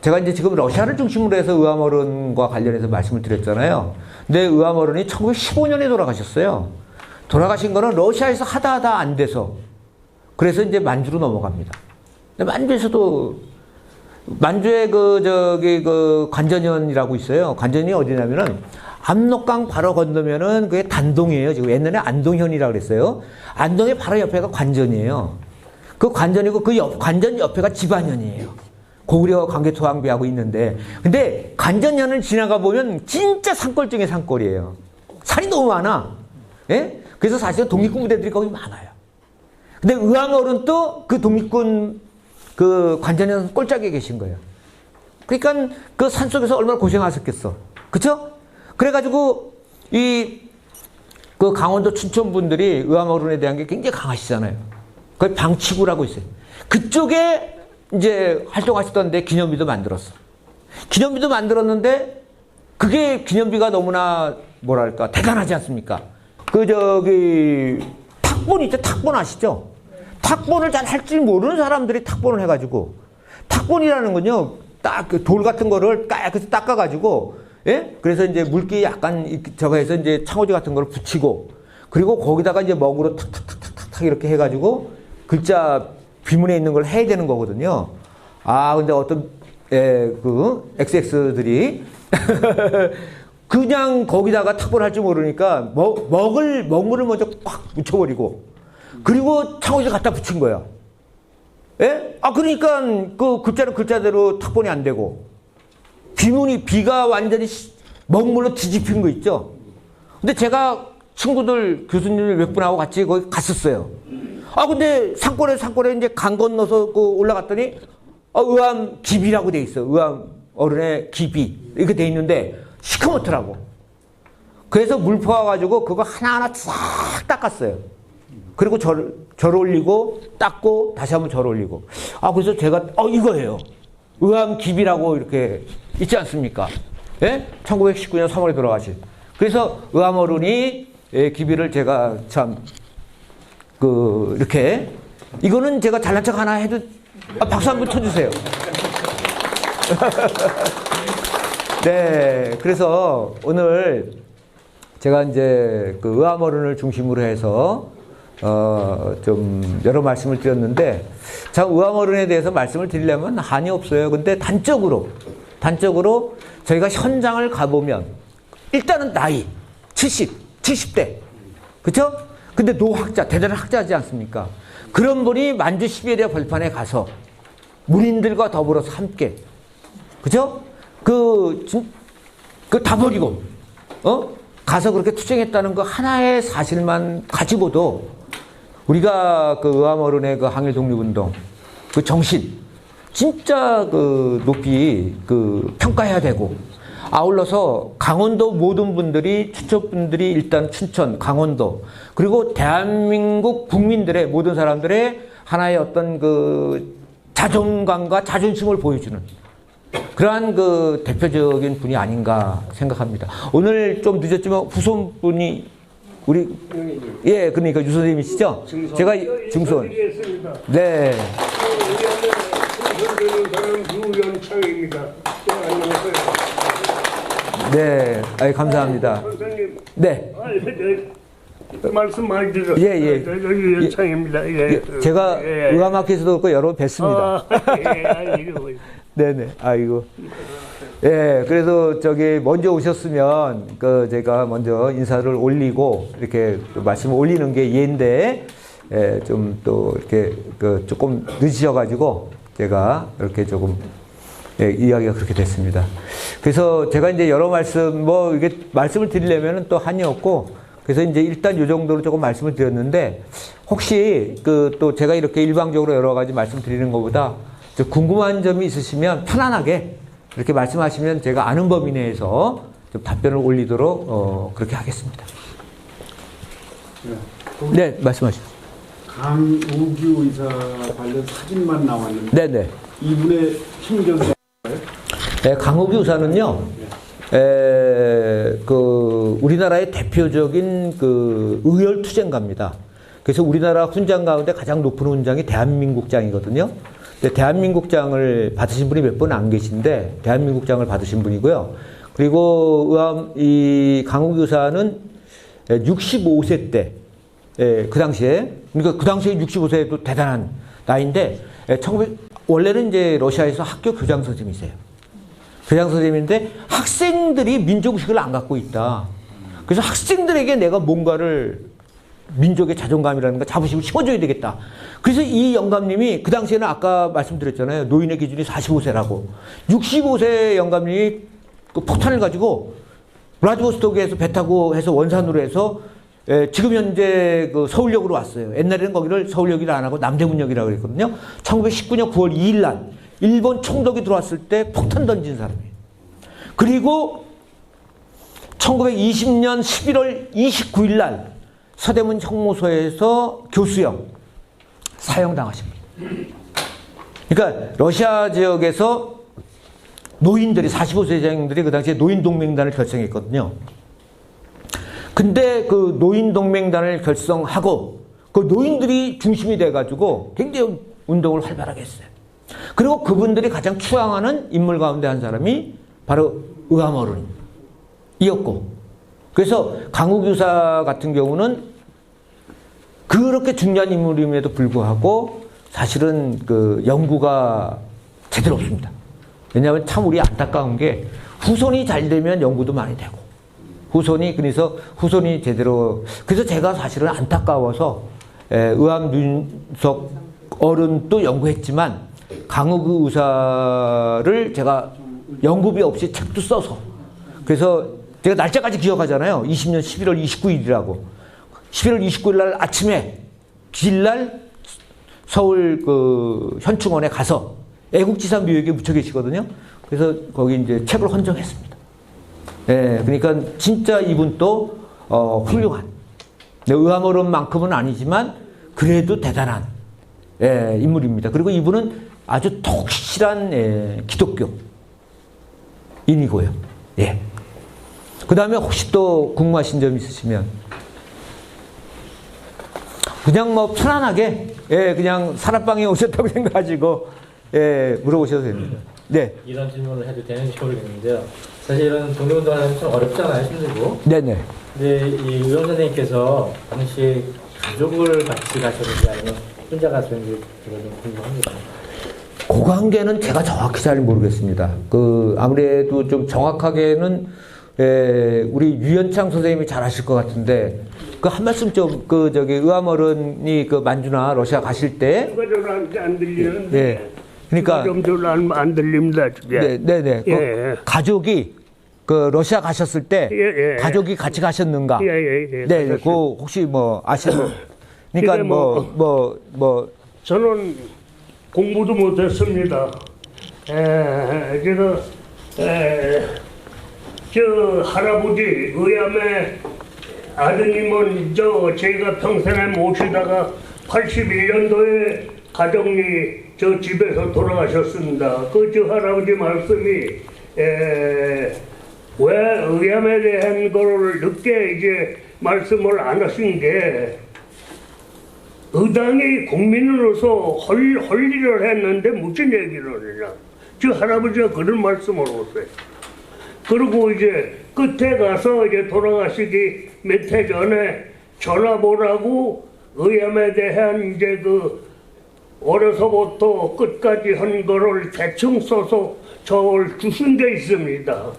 제가 이제 지금 러시아를 중심으로 해서 의암어른과 관련해서 말씀을 드렸잖아요. 근데 의암어른이 1915년에 돌아가셨어요. 돌아가신 거는 러시아에서 하다 안 돼서 그래서 이제 만주로 넘어갑니다. 근데 만주에서도 만주에 관전현이라고 있어요. 관전이 어디냐면은 압록강 바로 건너면은 그게 단동이에요. 지금 옛날에 안동현이라고 그랬어요. 안동의 바로 옆에가 관전이에요. 그 관전이고 관전 옆에가 집안현이에요. 고구려 관계토항비하고 있는데. 근데 관전현을 지나가 보면 진짜 산골 중에 산골이에요. 산이 너무 많아. 예? 그래서 사실은 독립군 부대들이 거기 많아요. 근데 의암어른 또 그 독립군 관전현 꼴짝에 계신 거예요. 그러니까 그 산속에서 얼마나 고생하셨겠어. 그쵸? 그래가지고 강원도 춘천 분들이 의암어른에 대한 게 굉장히 강하시잖아요. 거기 방치구라고 있어요. 그쪽에 이제 활동하시던데 기념비도 만들었어. 기념비도 만들었는데 그게 기념비가 너무나 뭐랄까 대단하지 않습니까? 탁본 있죠? 탁본 아시죠? 탁본을 잘 할 줄 모르는 사람들이 탁본을 해가지고 탁본이라는 건요 딱 돌 같은 거를 깨끗이 닦아가지고 예? 그래서 이제 물기 약간 저거 해서 이제 창호지 같은 거를 붙이고 그리고 거기다가 이제 먹으로 탁탁탁탁탁 이렇게 해가지고 글자 비문에 있는 걸 해야 되는 거거든요. 근데 어떤 XX들이 그냥 거기다가 탁본을 할 줄 모르니까 먹물을 먼저 꽉 묻혀버리고 그리고 창호지 갖다 붙인 거야. 예? 그러니까 그 글자는 글자대로 탁본이 안 되고 비가 완전히 먹물로 뒤집힌 거 있죠. 근데 제가 친구들 교수님들 몇 분하고 같이 거기 갔었어요. 근데 산골에 이제 강 건너서 올라갔더니 의암 기비라고 돼 있어. 의암 어른의 기비 이렇게 돼 있는데 시커멓더라고. 그래서 물 퍼와가지고 그거 하나하나 싹 닦았어요. 그리고 절 올리고 닦고 다시 한번 절 올리고. 그래서 제가 이거예요. 의암 기비라고 이렇게 있지 않습니까? 예? 1919년 3월에 돌아가신. 그래서 의암 어른이 기비를 제가 참 이렇게 이거는 제가 잘난 척 하나 해도 박수 한번 쳐주세요. 네, 그래서 오늘 제가 이제 그 의암어른을 중심으로 해서 좀 여러 말씀을 드렸는데, 참 의암어른에 대해서 말씀을 드리려면 한이 없어요. 근데 단적으로 저희가 현장을 가보면 일단은 나이 70대, 그렇죠? 근데 노학자, 대단한 학자지 않습니까? 그런 분이 만주 12대 벌판에 가서 문인들과 더불어서 함께, 그죠? 다 버리고, 가서 그렇게 투쟁했다는 그 하나의 사실만 가지고도 우리가 그 의암어른의 그 항일 독립운동, 그 정신, 진짜 그 높이 그 평가해야 되고, 아울러서 강원도 모든 분들이, 춘천분들이 일단 춘천, 강원도, 그리고 대한민국 국민들의 모든 사람들의 하나의 어떤 그 자존감과 자존심을 보여주는 그러한 그 대표적인 분이 아닌가 생각합니다. 오늘 좀 늦었지만 후손분이 우리, 예, 그러니까 유 선생님이시죠? 제가 증손. 네. 유연창입니다. 네, 아이, 감사합니다. 선생님, 네. 말씀 많이 드려. 예. 유연창입니다. 예. 제가 의암학회에서도 그렇고 여러 번 뵀습니다. 네네, 아이고. 예, 그래서 먼저 오셨으면, 제가 먼저 인사를 올리고, 이렇게 또 말씀을 올리는 게 예인데, 예, 좀 또 이렇게, 조금 늦으셔가지고, 제가 이렇게 조금, 예, 이야기가 그렇게 됐습니다. 그래서 제가 이제 여러 말씀, 이게 말씀을 드리려면 또 한이 없고, 그래서 이제 일단 이 정도로 조금 말씀을 드렸는데, 혹시 또 제가 이렇게 일방적으로 여러 가지 말씀 드리는 것보다 궁금한 점이 있으시면 편안하게 이렇게 말씀하시면 제가 아는 범위 내에서 좀 답변을 올리도록 그렇게 하겠습니다. 네, 말씀하시죠. 강우규 의사 관련 사진만 나왔는데 네네. 이분의 신경사인가요? 네, 강우규 의사는요, 우리나라의 대표적인 의열투쟁가입니다. 그래서 우리나라 훈장 가운데 가장 높은 훈장이 대한민국장이거든요. 근데 대한민국장을 받으신 분이 몇 분 안 계신데, 대한민국장을 받으신 분이고요. 그리고 이 강우규 의사는 65세 때, 그 당시에, 그러니까 그 당시에 65세도 대단한 나이인데, 원래는 이제 러시아에서 학교 교장 선생님이세요. 교장 선생님인데 학생들이 민족의식을 안 갖고 있다. 그래서 학생들에게 내가 뭔가를 민족의 자존감이라는 거 자부심을 심어줘야 되겠다. 그래서 이 영감님이 그 당시에는 아까 말씀드렸잖아요. 노인의 기준이 45세라고. 65세 영감님이 그 폭탄을 가지고 블라디보스토크에서 배 타고 해서 원산으로 해서 지금 현재 그 서울역으로 왔어요. 옛날에는 거기를 서울역이라 안 하고 남대문역이라고 그랬거든요. 1919년 9월 2일 날 일본 총독이 들어왔을 때 폭탄 던진 사람이에요. 그리고 1920년 11월 29일 날 서대문 형무소에서 교수형 사형당하십니다. 그러니까 러시아 지역에서 노인들이 45세장들이 그 당시에 노인동맹단을 결성했거든요. 근데 그 노인동맹단을 결성하고 그 노인들이 중심이 돼가지고 굉장히 운동을 활발하게 했어요. 그리고 그분들이 가장 추앙하는 인물 가운데 한 사람이 바로 의암어른이었고, 그래서 강우규사 같은 경우는 그렇게 중요한 인물임에도 불구하고 사실은 그 연구가 제대로 없습니다. 왜냐하면 참 우리 안타까운 게 후손이 잘 되면 연구도 많이 되고, 그래서 후손이 제대로, 그래서 제가 사실은 안타까워서 의암윤석 어른도 연구했지만 강우규 의사를 제가 연구비 없이 책도 써서, 그래서 제가 날짜까지 기억하잖아요. 20년 11월 29일이라고. 11월 29일 날 아침에 기일날 서울 그 현충원에 가서 애국지사 묘역에 묻혀 계시거든요. 그래서 거기 이제 책을 헌정했습니다. 예, 그러니까 진짜 이분도 훌륭한, 의암어른만큼은 아니지만 그래도 대단한 인물입니다. 그리고 이분은 아주 독실한 기독교인이고요. 예. 그 다음에 혹시 또 궁금하신 점 있으시면 그냥 편안하게 그냥 사람방에 오셨다고 생각하시고 물어보셔도 됩니다. 네. 이런 질문을 해도 되는지 모르겠는데요. 사실 이런 독립운동하는 참 어렵잖아요, 힘들고. 네네. 근데 이 의원 선생님께서 당시에 가족을 같이 가셨는지 아니면 혼자 가셨는지 제가 좀 궁금합니다. 그 관계는 제가 정확히 잘 모르겠습니다. 아무래도 좀 정확하게는 우리 유현창 선생님이 잘 아실 것 같은데 한 말씀 좀 의암어른이 만주나 러시아 가실 때 누가 저한테 안 들리는데. 예. 그러니까 좀 안 들립니다. 저게. 네네. 예. 가족이 러시아 가셨을 때 예. 가족이 같이 가셨는가? 예. 네, 혹시 아시는? 그러니까 이게 저는 공부도 못했습니다. 제가 저 할아버지 의암의 아드님은 제가 평생에 모시다가 81년도에 가정이 저 집에서 돌아가셨습니다. 저 할아버지 말씀이 왜 의암에 대한 거를 늦게 이제 말씀을 안 하신 게 의당이 국민으로서 할 일을 했는데 무슨 얘기를 하느냐. 저 할아버지가 그런 말씀을 하세요. 그리고 이제 끝에 가서 이제 돌아가시기 몇 해 전에 전화 보라고 의암에 대한 이제 어려서부터 끝까지 한 거를 대충 써서 저를 주신 게 있습니다.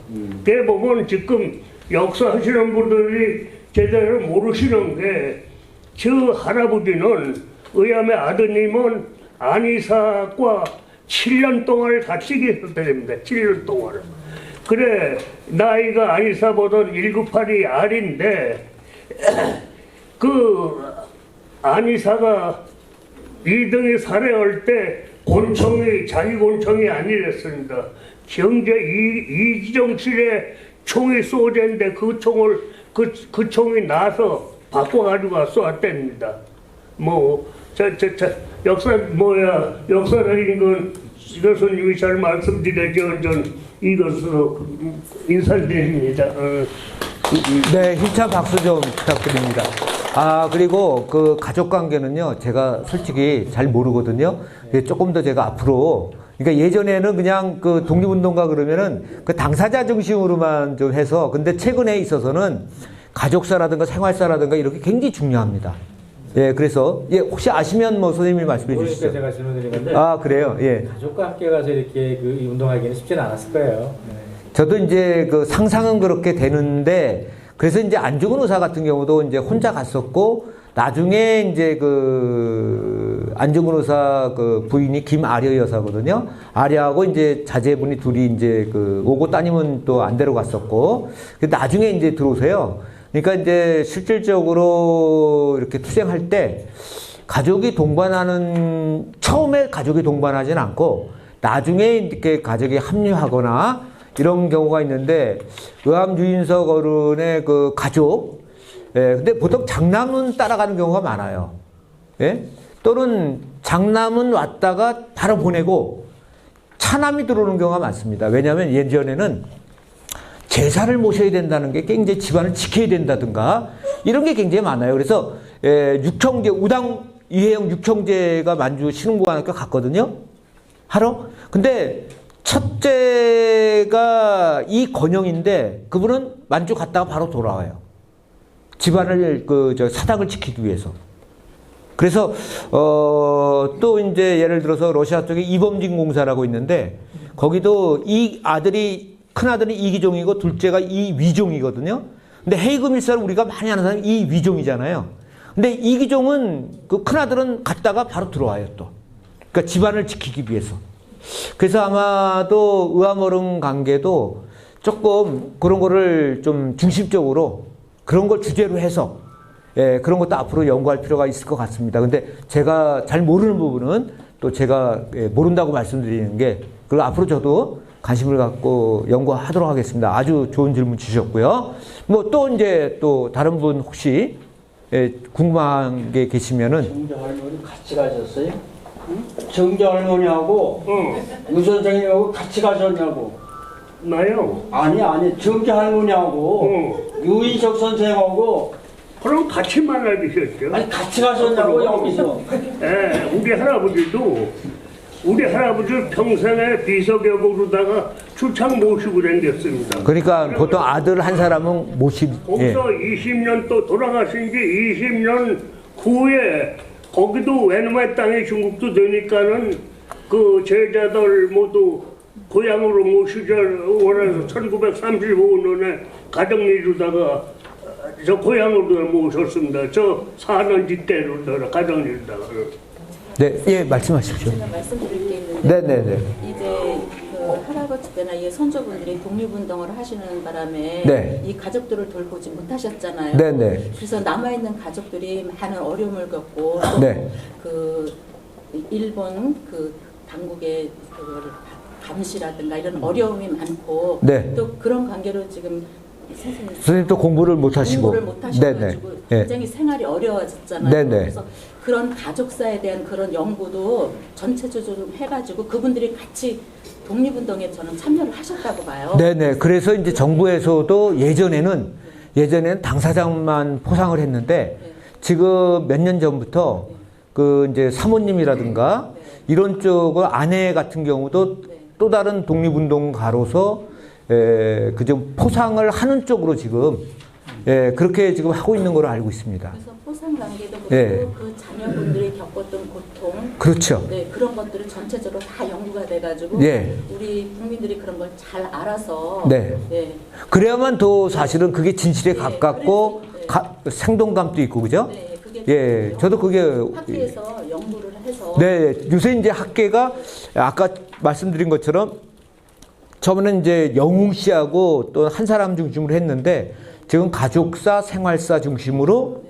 그게 보면 지금 역사하시는 분들이 제대로 모르시는 게 저 할아버지는 의암의 아드님은 안이사과 7년 동안 같이 계셨다 됩니다. 7년 동안. 그래 나이가 안이사보다 198이 R인데 안이사가 2등이 살해할 때 곤총이 자기 곤총이 아니랬습니다. 경제 이지정실에 총이 쏘졌는데 그 총이 나서 바꿔가지고 쏘았답니다. 역사적인 건 교수님이 잘 말씀드려줘. 전 이것으로 인사드립니다. 네, 힘찬 박수 좀 부탁드립니다. 그리고 가족 관계는요, 제가 솔직히 잘 모르거든요. 조금 더 제가 앞으로, 그러니까 예전에는 그냥 독립운동가 그러면은 당사자 중심으로만 좀 해서, 근데 최근에 있어서는 가족사라든가 생활사라든가 이렇게 굉장히 중요합니다. 예, 그래서, 혹시 아시면 선생님이 말씀해 주시죠. 제가 질문드린 건데. 그래요, 예. 가족과 함께 가서 이렇게 이 운동하기는 쉽지는 않았을 거예요. 네. 저도 이제 상상은 그렇게 되는데, 그래서 이제 안중근 의사 같은 경우도 이제 혼자 갔었고, 나중에 이제 안중근 의사 부인이 김아려 여사거든요. 아려하고 이제 자제분이 둘이 이제 오고 따님은 또 안 데려갔었고, 나중에 이제 들어오세요. 그러니까 이제 실질적으로 이렇게 투쟁할 때 처음에 가족이 동반하지는 않고, 나중에 이렇게 가족이 합류하거나 이런 경우가 있는데, 의암 유인석 어른의 가족, 근데 보통 장남은 따라가는 경우가 많아요. 예? 또는 장남은 왔다가 바로 보내고 차남이 들어오는 경우가 많습니다. 왜냐하면 예전에는 제사를 모셔야 된다는 게 굉장히 집안을 지켜야 된다든가 이런 게 굉장히 많아요. 그래서 육형제, 우당 이혜영 육형제가 만주 신흥고등학교 갔거든요. 하러. 근데 첫째가 이건영인데 그분은 만주 갔다가 바로 돌아와요. 집안을 사당을 지키기 위해서. 그래서 또 이제 예를 들어서 러시아 쪽에 이범진 공사라고 있는데 거기도 큰 아들이 이기종이고 둘째가 이위종이거든요. 근데 헤이그 밀사를 우리가 많이 아는 사람이 이위종이잖아요. 근데 이기종은 큰 아들은 갔다가 바로 들어와요 또. 그러니까 집안을 지키기 위해서. 그래서 아마도 의암어른 관계도 조금 그런 거를 좀 중심적으로 그런 걸 주제로 해서 그런 것도 앞으로 연구할 필요가 있을 것 같습니다. 근데 제가 잘 모르는 부분은 또 제가 모른다고 말씀드리는 게 그리고 앞으로 저도 관심을 갖고 연구하도록 하겠습니다. 아주 좋은 질문 주셨고요. 또 이제 또 다른 분 혹시 궁금한 게 계시면은 정정 할머니 같이 가셨어요? 응? 정정 할머니하고 유 선생님하고 같이 가셨냐고. 나요? 아니 정정 할머니하고 유인석 선생하고 그럼 같이 만나주셨죠? 같이 가셨냐고 여기서. 우리 할아버지도 우리 할아버지 평생에 비서격으로다가 출장 모시고 다녔습니다. 그러니까 보통 아들 한 사람은 모시, 예. 거기서 20년 또 돌아가신 지 20년 후에 거기도 외놈의 땅이 중국도 되니까는 그 제자들 모두 고향으로 모시자 원해서 1935년에 가정일로다가 저 고향으로 모셨습니다. 저 사는 집대로다가 가정일로다가. 네, 예, 말씀하십시오. 제가 말씀드릴 게 있는데 네네네. 이제 그 할아버지 때나 이 선조분들이 독립운동을 하시는 바람에 네. 이 가족들을 돌보지 못하셨잖아요. 네네. 그래서 남아있는 가족들이 많은 어려움을 겪고 또 네. 그 일본 그 당국의 그 감시라든가 이런 어려움이 많고 네. 또 그런 관계로 지금 선생님 또 공부를 못 하시고. 공부를 못 하셔가지고 네네. 굉장히 생활이 어려워졌잖아요. 네네. 그래서 그런 가족사에 대한 그런 연구도 전체적으로 좀 해가지고 그분들이 같이 독립운동에 저는 참여를 하셨다고 봐요. 네네. 그래서 이제 정부에서도 예전에는 당사자만 포상을 했는데 지금 몇 년 전부터 그 이제 사모님이라든가 이런 쪽은 아내 같은 경우도 또 다른 독립운동가로서 그좀 포상을 하는 쪽으로 지금 그렇게 지금 하고 있는 걸로 알고 있습니다. 그래서 포상 관계도 그렇고 예. 그 자녀분들이 겪었던 고통, 그렇죠. 네, 그런 것들을 전체적으로 다 연구가 돼가지고 예. 우리 국민들이 그런 걸 잘 알아서 네. 네, 그래야만 더 사실은 그게 진실에 가깝고 그래서, 생동감도 있고 그죠? 네, 그게 예, 중요해요. 저도 그게 학교에서 연구를 해서 네, 요새 이제 학계가 아까 말씀드린 것처럼 처음에는 이제 영웅 씨하고 또 한 사람 중심으로 했는데 지금 가족사, 생활사 중심으로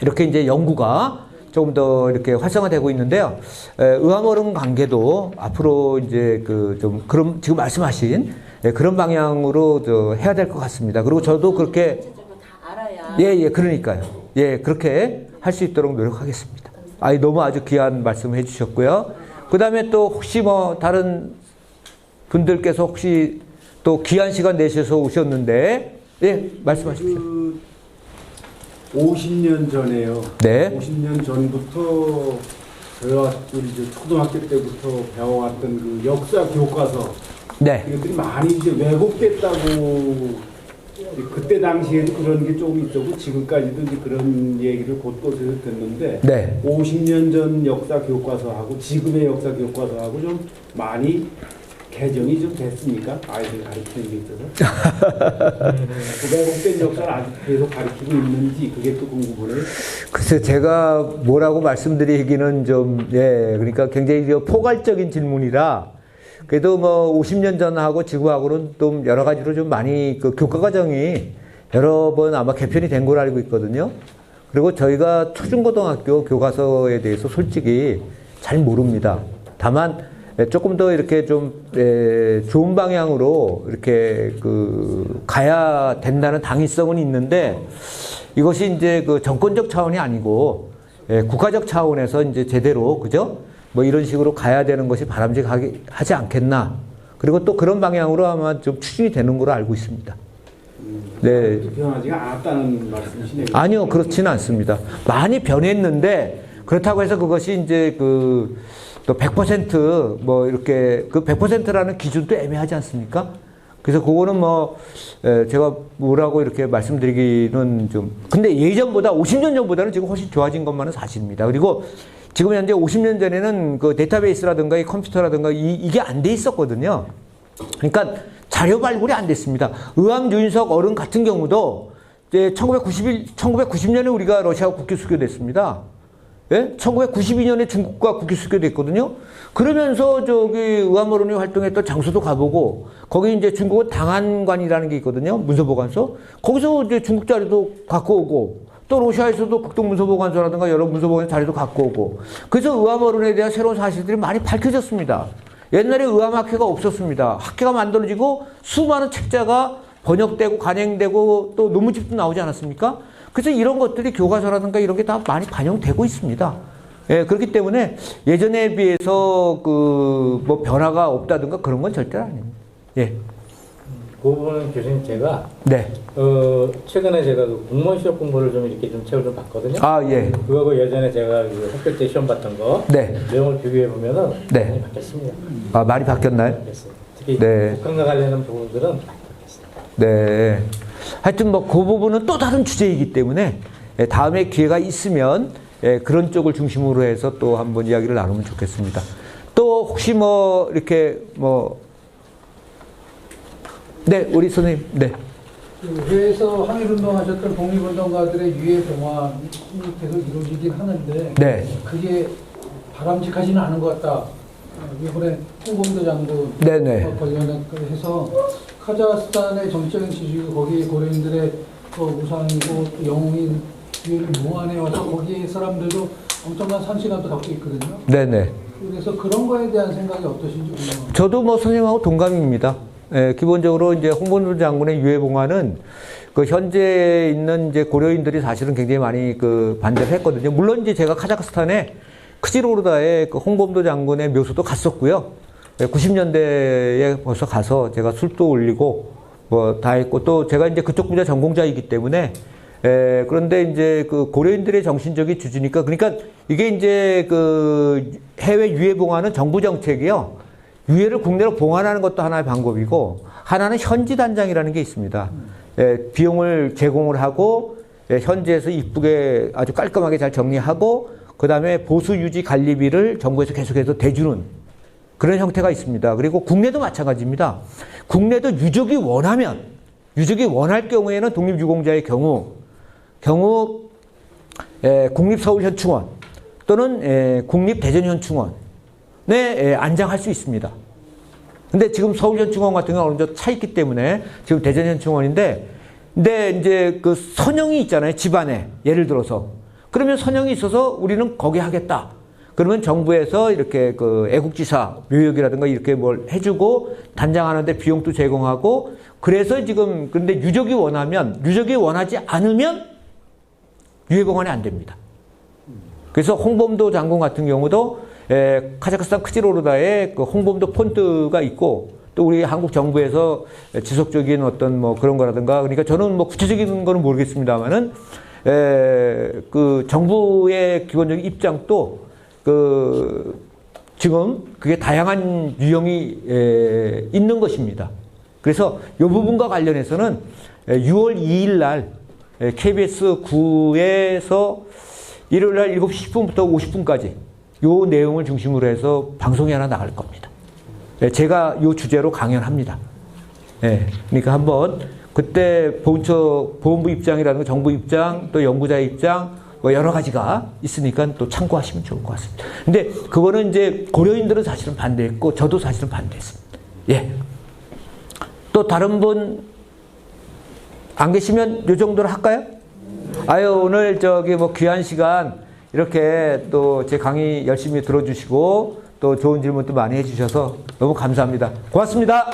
이렇게 이제 연구가 조금 더 이렇게 활성화되고 있는데요. 의암어른 관계도 앞으로 이제 그 좀 그런 지금 말씀하신 그런 방향으로 해야 될 것 같습니다. 그리고 저도 그렇게 전체적으로 다 알아야 예, 그러니까요. 예, 그렇게 할 수 있도록 노력하겠습니다. 너무 아주 귀한 말씀 해주셨고요. 그 다음에 또 혹시 뭐 다른 분들께서 혹시 또 귀한 시간 내셔서 오셨는데, 예, 말씀하십시오. 그 50년 전에요. 네. 50년 전부터 저희가 이제 초등학교 때부터 배워왔던 그 역사 교과서 네. 이것들이 많이 이제 왜곡됐다고 그때 당시에는 그런 게 조금 있었고 지금까지도 이제 그런 얘기를 곳곳에서 듣는데 네. 50년 전 역사 교과서하고 지금의 역사 교과서하고 좀 많이 개정이 좀 됐습니까? 아이들 가르치는 데 있어서 그 왜곡된 역사를 아직 계속 가르치고 있는지 그게 또 궁금해요. 글쎄 제가 뭐라고 말씀드리기는 좀, 예, 그러니까 굉장히 포괄적인 질문이라 그래도 뭐 50년 전하고 지금하고는 좀 여러 가지로 좀 많이 그 교과 과정이 여러 번 아마 개편이 된 걸로 알고 있거든요. 그리고 저희가 초중고등학교 교과서에 대해서 솔직히 잘 모릅니다. 다만 조금 더 이렇게 좀 좋은 방향으로 이렇게 그 가야 된다는 당위성은 있는데 이것이 이제 그 정권적 차원이 아니고 국가적 차원에서 이제 제대로 그죠? 뭐 이런 식으로 가야 되는 것이 바람직하지 않겠나. 그리고 또 그런 방향으로 아마 좀 추진이 되는 걸로 알고 있습니다. 네. 변하지가 않았다는 말씀이시네요. 아니요, 그렇지는 않습니다. 많이 변했는데 그렇다고 해서 그것이 이제 그 또 100% 이렇게 그 100%라는 기준도 애매하지 않습니까? 그래서 그거는 뭐 제가 뭐라고 이렇게 말씀드리기는 좀 근데 예전보다 50년 전보다는 지금 훨씬 좋아진 것만은 사실입니다. 그리고 지금 현재 50년 전에는 그 데이터베이스라든가 이 컴퓨터라든가 이게 안 돼 있었거든요. 그러니까 자료 발굴이 안 됐습니다. 의암 유인석 어른 같은 경우도 이제 1990년에 우리가 러시아와 국교 수교됐습니다. 예? 1992년에 중국과 국교 수교됐거든요. 그러면서 저기 의암 어른이 활동했던 장소도 가보고 거기 이제 중국은 당한관이라는 게 있거든요. 문서보관소. 거기서 이제 중국 자료도 갖고 오고 또 러시아에서도 국동문서보관소라든가 여러 문서보관 자료도 갖고 오고 그래서 의암 어른에 대한 새로운 사실들이 많이 밝혀졌습니다. 옛날에 의암학회가 없었습니다. 학회가 만들어지고 수많은 책자가 번역되고 간행되고 또 논문집도 나오지 않았습니까? 그래서 이런 것들이 교과서라든가 이런 게 다 많이 반영되고 있습니다. 예, 그렇기 때문에 예전에 비해서 그 뭐 변화가 없다든가 그런 건 절대 아닙니다. 예. 그 부분은 교수님 제가 네. 최근에 제가 그 공무원 시험 공부를 좀 이렇게 좀 책을 좀 봤거든요. 아, 예. 그거하고 예전에 제가 그 학교 때 시험 봤던 거 네. 내용을 비교해 보면은 네. 많이 바뀌었습니다. 아, 많이 바뀌었나요? 바뀌었어요. 특히 네. 북한과 관련된 부분들은 많이 바뀌었습니다. 네. 하여튼 뭐 그 부분은 또 다른 주제이기 때문에 다음에 기회가 있으면 그런 쪽을 중심으로 해서 또 한번 이야기를 나누면 좋겠습니다. 또 혹시 뭐 이렇게 뭐 네, 우리 선생님. 네. 그 회에서 항일운동하셨던 독립운동가들의 유해 병화이 계속 이루어지긴 하는데 네. 그게 바람직하지는 않은 것 같다. 이번에 홍범도 장군 네네. 관련해서 카자흐스탄의 정치적인 지지고 거기 고려인들의 우상이고 또 영웅인 유해를 몽환해 와서 거기 사람들도 엄청난 상실감도 갖고 있거든요. 네네. 그래서 그런 거에 대한 생각이 어떠신지 궁금합니다. 저도 뭐 선생님하고 동감입니다. 기본적으로 이제 홍범도 장군의 유해봉화는 그 현재 있는 이제 고려인들이 사실은 굉장히 많이 그 반대를 했거든요. 물론 이제 제가 카자흐스탄에 크지로르다에 그 홍범도 장군의 묘소도 갔었고요. 90년대에 벌써 가서 제가 술도 올리고 뭐 다 했고 또 제가 이제 그쪽 분야 전공자이기 때문에 그런데 이제 그 고려인들의 정신적인 주주니까 그러니까 이게 이제 그 해외 유해봉화는 정부 정책이요. 유해를 국내로 봉환하는 것도 하나의 방법이고 하나는 현지 단장이라는 게 있습니다. 비용을 제공을 하고 현지에서 이쁘게 아주 깔끔하게 잘 정리하고 그 다음에 보수 유지 관리비를 정부에서 계속해서 대주는 그런 형태가 있습니다. 그리고 국내도 마찬가지입니다. 국내도 유족이 원하면 유족이 원할 경우에는 독립유공자의 경우 국립서울현충원 또는 국립대전현충원에 안장할 수 있습니다. 근데 지금 서울현충원 같은 경우는 어느 정도 차 있기 때문에 지금 대전현충원인데 근데 이제 그 선영이 있잖아요. 집안에 예를 들어서 그러면 선영이 있어서 우리는 거기 하겠다. 그러면 정부에서 이렇게 그 애국지사 묘역이라든가 이렇게 뭘 해주고 단장하는데 비용도 제공하고 그래서 지금 근데 유족이 원하지 않으면 유해봉환이 안 됩니다. 그래서 홍범도 장군 같은 경우도 카자흐스탄 크지로르다에 그 홍범도 폰트가 있고 또 우리 한국 정부에서 지속적인 어떤 뭐 그런 거라든가 그러니까 저는 뭐 구체적인 거는 모르겠습니다만은 그 정부의 기본적인 입장도 그 지금 그게 다양한 유형이 있는 것입니다. 그래서 이 부분과 관련해서는 6월 2일 날 KBS 9에서 일요일 날 7시 10분부터 50분까지 요 내용을 중심으로 해서 방송이 하나 나갈 겁니다. 제가 요 주제로 강연합니다. 그러니까 한번 그때 보훈부 입장이라든가 정부 입장 또 연구자의 입장 뭐 여러 가지가 있으니까 또 참고하시면 좋을 것 같습니다. 근데 그거는 이제 고려인들은 사실은 반대했고 저도 사실은 반대했습니다. 예. 또 다른 분 안 계시면 요 정도로 할까요? 아유 오늘 저기 뭐 귀한 시간 이렇게 또 제 강의 열심히 들어주시고 또 좋은 질문도 많이 해주셔서 너무 감사합니다. 고맙습니다.